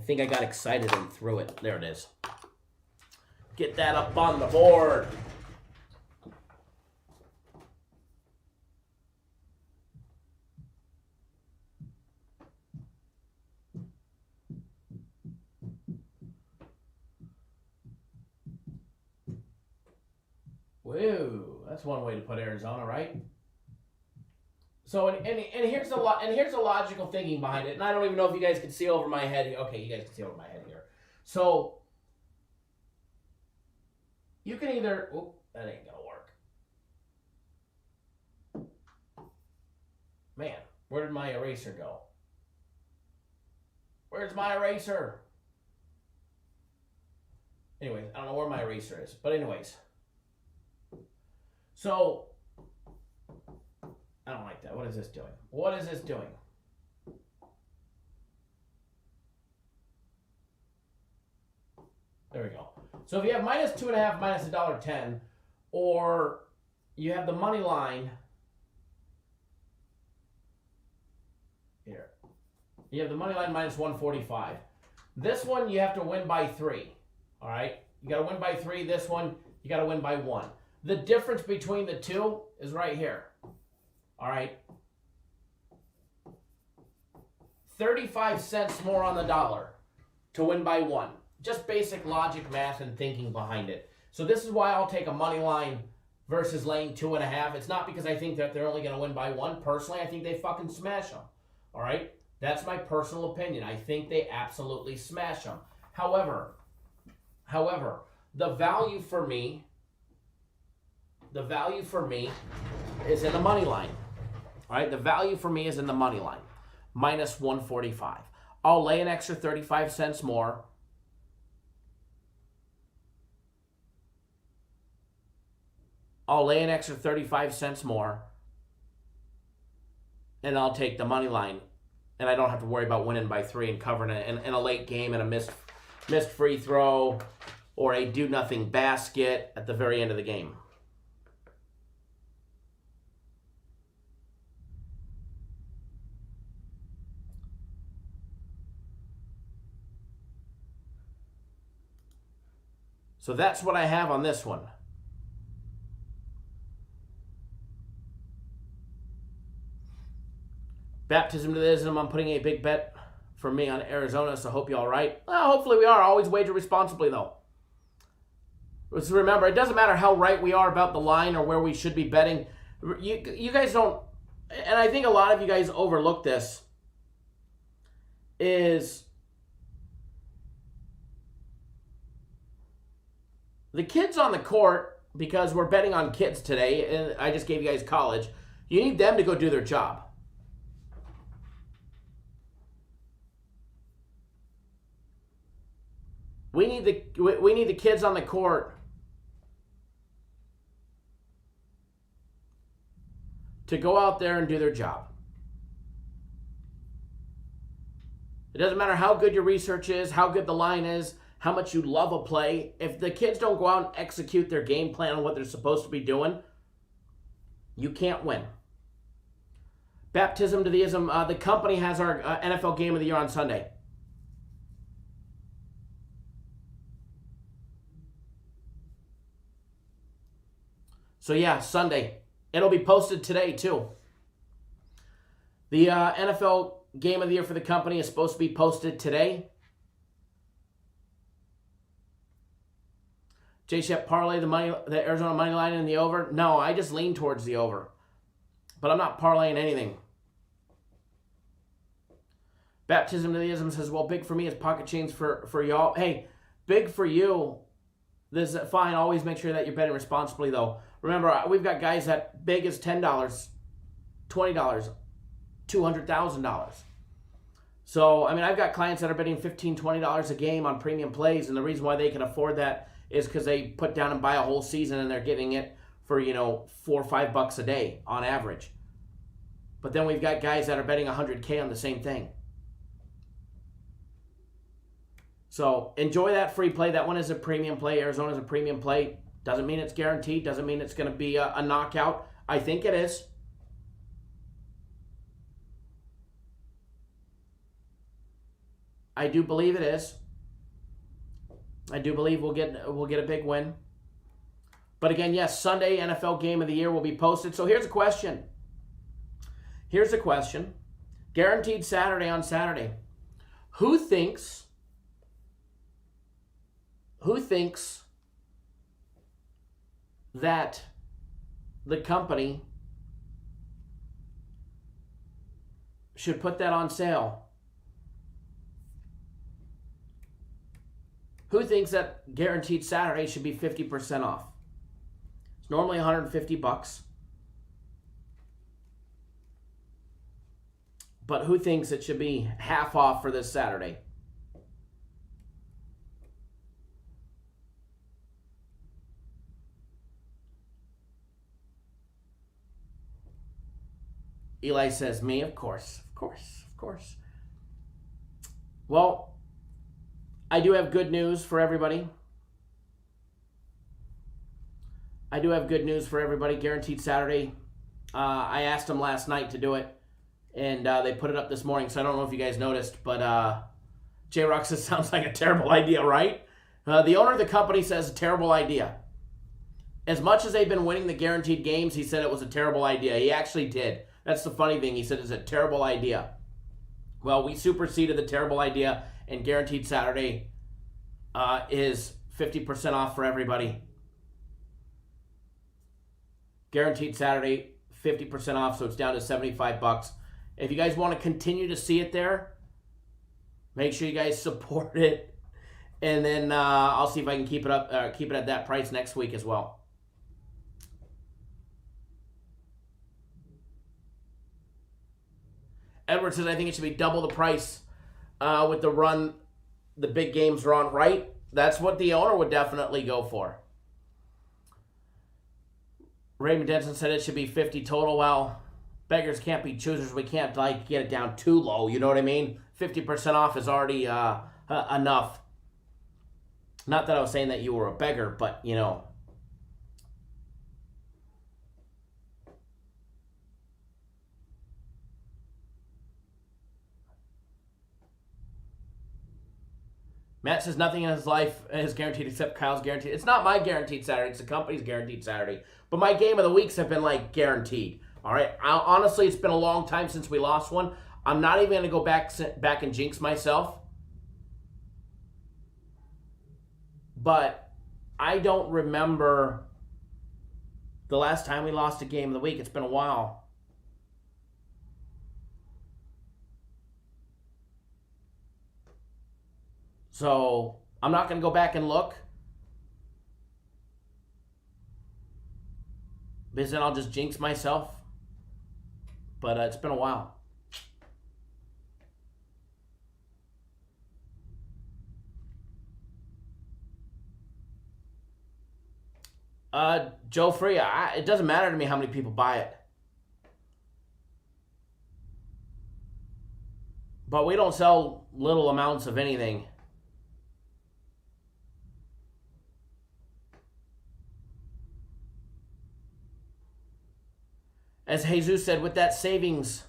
think I got excited and threw it. There it is. Get that up on the board. Whoa, that's one way to put Arizona, right? So, and here's the logical thinking behind it. And I don't even know if you guys can see over my head. Okay, you guys can see over my head here. So, you can either... Oh, that ain't going to work. Man, where did my eraser go? Where's my eraser? Anyways, I don't know where my eraser is. But anyways. So, I don't like that. What is this doing? There we go. So if you have minus 2.5 minus $1.10, or you have the money line here. You have the money line minus 145. This one you have to win by 3. All right? You got to win by 3. This one you got to win by 1. The difference between the two is right here. All right? 35 cents more on the dollar to win by 1. Just basic logic, math, and thinking behind it. So this is why I'll take a money line versus laying 2.5. It's not because I think that they're only going to win by 1. Personally, I think they fucking smash them. All right? That's my personal opinion. I think they absolutely smash them. However, the value for me is in the money line. All right? The value for me is in the money line. Minus 145. I'll lay an extra 35 cents more. And I'll take the money line. And I don't have to worry about winning by 3 and covering it in a late game and a missed free throw or a do-nothing basket at the very end of the game. So that's what I have on this one. Baptism to the Islam, I'm putting a big bet for me on Arizona, so hope you're all right. Well, hopefully we are. Always wager responsibly, though. Let's remember, it doesn't matter how right we are about the line or where we should be betting. You guys don't... and I think a lot of you guys overlook this, is the kids on the court, because we're betting on kids today, and I just gave you guys college, you need them to go do their job. We need the kids on the court to go out there and do their job. It doesn't matter how good your research is, how good the line is, how much you love a play. If the kids don't go out and execute their game plan on what they're supposed to be doing, you can't win. Baptism to the ism. The company has our NFL Game of the Year on Sunday. So yeah, Sunday. It'll be posted today too. The NFL Game of the Year for the company is supposed to be posted today. J. Shep parlay the Arizona money line in the over. No, I just lean towards the over, but I'm not parlaying anything. Baptism to the ism says, well, big for me is pocket change for y'all. Hey, big for you. This is fine. Always make sure that you're betting responsibly, though. Remember, we've got guys that big as $10, $20, $200,000. So, I mean, I've got clients that are betting $15, $20 a game on premium plays, and the reason why they can afford that is because they put down and buy a whole season, and they're getting it for, $4 or $5 a day on average. But then we've got guys that are betting $100K on the same thing. So enjoy that free play. That one is a premium play. Arizona's a premium play. Doesn't mean it's guaranteed. Doesn't mean it's going to be a knockout. I think it is. I do believe it is. I do believe we'll get a big win. But again, yes, Sunday NFL Game of the Year will be posted. So here's a question. Guaranteed Saturday on Saturday. Who thinks that the company should put that on sale? Who thinks that Guaranteed Saturday should be 50% off? It's normally $150. But who thinks it should be half off for this Saturday? Eli says, me, of course. Well, I do have good news for everybody. Guaranteed Saturday. I asked them last night to do it, and they put it up this morning, so I don't know if you guys noticed, but J-Rock says, sounds like a terrible idea, right? The owner of the company says a terrible idea. As much as they've been winning the guaranteed games, he said it was a terrible idea. He actually did. That's the funny thing. He said it's a terrible idea. Well, we superseded the terrible idea, and Guaranteed Saturday is 50% off for everybody. Guaranteed Saturday, 50% off, so it's down to $75. If you guys want to continue to see it there, make sure you guys support it, and then I'll see if I can keep it at that price next week as well. Edward says, I think it should be double the price with the run the big games are on, right? That's what the owner would definitely go for. Raymond Denson said it should be 50 total. Well, beggars can't be choosers. We can't get it down too low. You know what I mean? 50% off is already enough. Not that I was saying that you were a beggar, but Matt says nothing in his life is guaranteed except Kyle's guaranteed. It's not my guaranteed Saturday. It's the company's guaranteed Saturday. But my game of the weeks have been guaranteed. All right. Honestly, it's been a long time since we lost one. I'm not even going to go back and jinx myself. But I don't remember the last time we lost a game of the week. It's been a while. So I'm not going to go back and look, because then I'll just jinx myself. But it's been a while. Joe Free, it doesn't matter to me how many people buy it. But we don't sell little amounts of anything. As Jesus said, with that savings,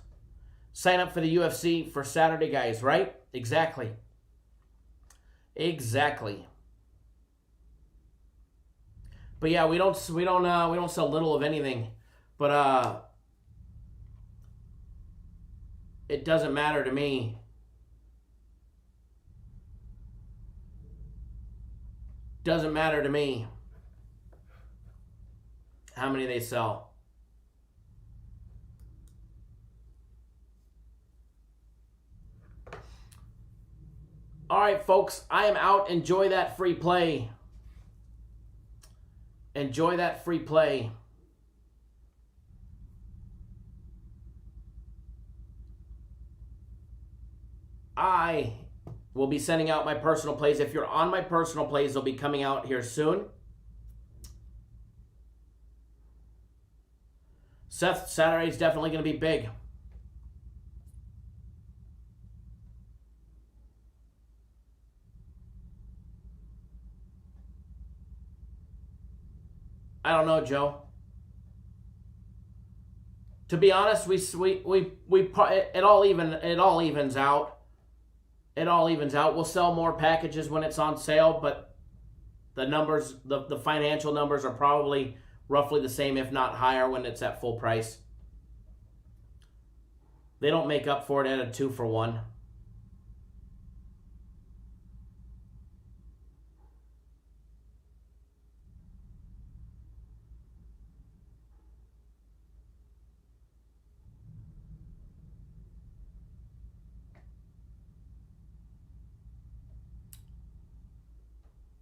sign up for the UFC for Saturday, guys, right? Exactly. Exactly. But yeah, we don't sell little of anything. But it doesn't matter to me. Doesn't matter to me how many they sell. All right, folks, I am out. Enjoy that free play. Enjoy that free play. I will be sending out my personal plays. If you're on my personal plays, they'll be coming out here soon. Seth, Saturday is definitely going to be big. I don't know, Joe. To be honest, it all evens out. It all evens out. We'll sell more packages when it's on sale, but the numbers, the financial numbers are probably roughly the same, if not higher, when it's at full price. They don't make up for it at a 2-for-1.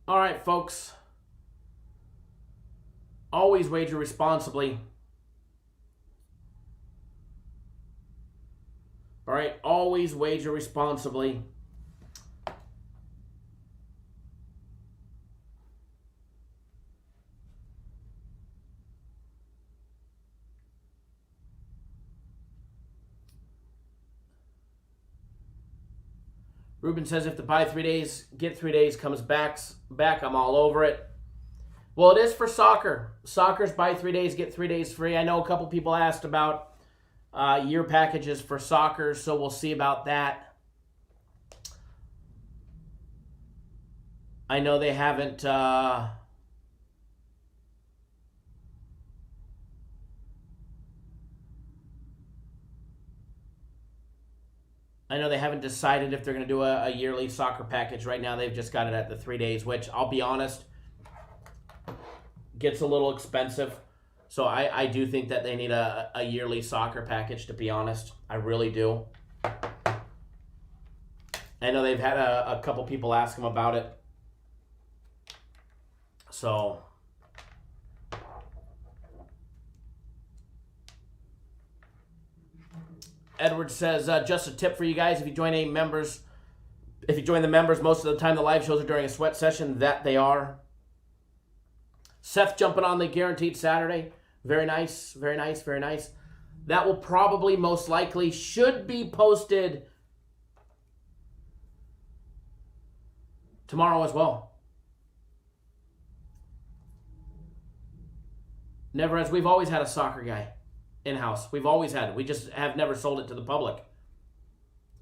All right, folks. Always wager responsibly. All right, always wager responsibly. Ruben says if the buy 3 days, get 3 days comes back, I'm all over it. Well, it is for soccer. Soccer's buy 3 days, get 3 days free. I know a couple people asked about year packages for soccer, so we'll see about that. I know they haven't... I know they haven't decided if they're going to do a yearly soccer package. Right now, they've just got it at the 3 days, which, I'll be honest, gets a little expensive. So I do think that they need a yearly soccer package, to be honest. I really do. I know they've had a couple people ask them about it. So... Edward says, just a tip for you guys, if you join the members, most of the time the live shows are during a sweat session. That they are. Seth jumping on the guaranteed Saturday. Very nice, very nice, very nice. That will probably, most likely, should be posted tomorrow as well. We've always had a soccer guy in-house. We've always had it. We just have never sold it to the public.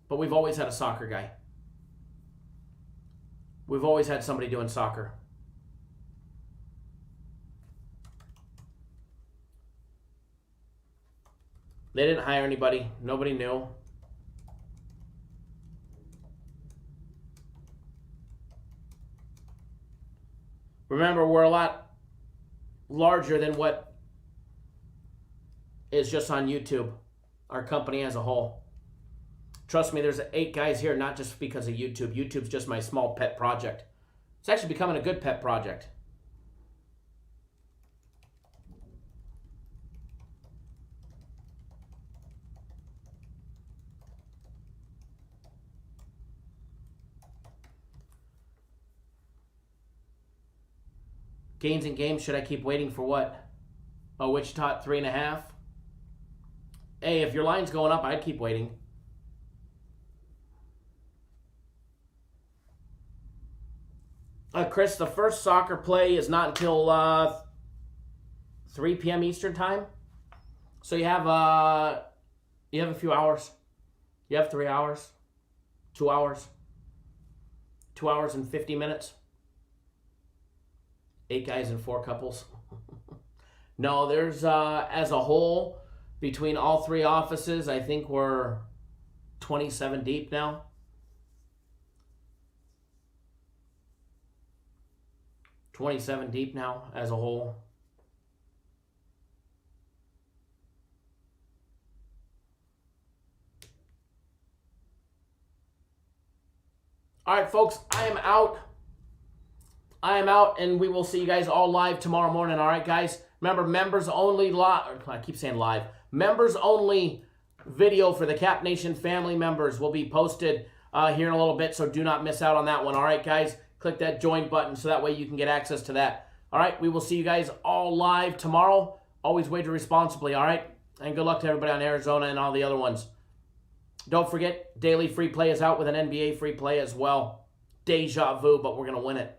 But we've always had a soccer guy. We've always had somebody doing soccer. They didn't hire anybody. Nobody knew. Remember, we're a lot larger than what is just on YouTube, our company as a whole. Trust me, there's 8 guys here, not just because of YouTube. YouTube's just my small pet project. It's actually becoming a good pet project. Gains and games, should I keep waiting for what? Oh, Wichita at 3.5? Hey, if your line's going up, I'd keep waiting. Chris, the first soccer play is not until 3 p.m. Eastern time. So you have a few hours. You have 3 hours, 2 hours, 2 hours and 50 minutes. 8 guys and 4 couples. No, there's as a whole between all 3 offices, I think we're 27 deep now. $27 deep now as a whole. All right, folks, I am out. And we will see you guys all live tomorrow morning. All right, guys? Remember, members only live. I keep saying live. Members only video for the Cap Nation family members will be posted here in a little bit, so do not miss out on that one. All right, guys? Click that join button so that way you can get access to that. All right, we will see you guys all live tomorrow. Always wager responsibly, all right? And good luck to everybody on Arizona and all the other ones. Don't forget, daily free play is out with an NBA free play as well. Deja vu, but we're going to win it.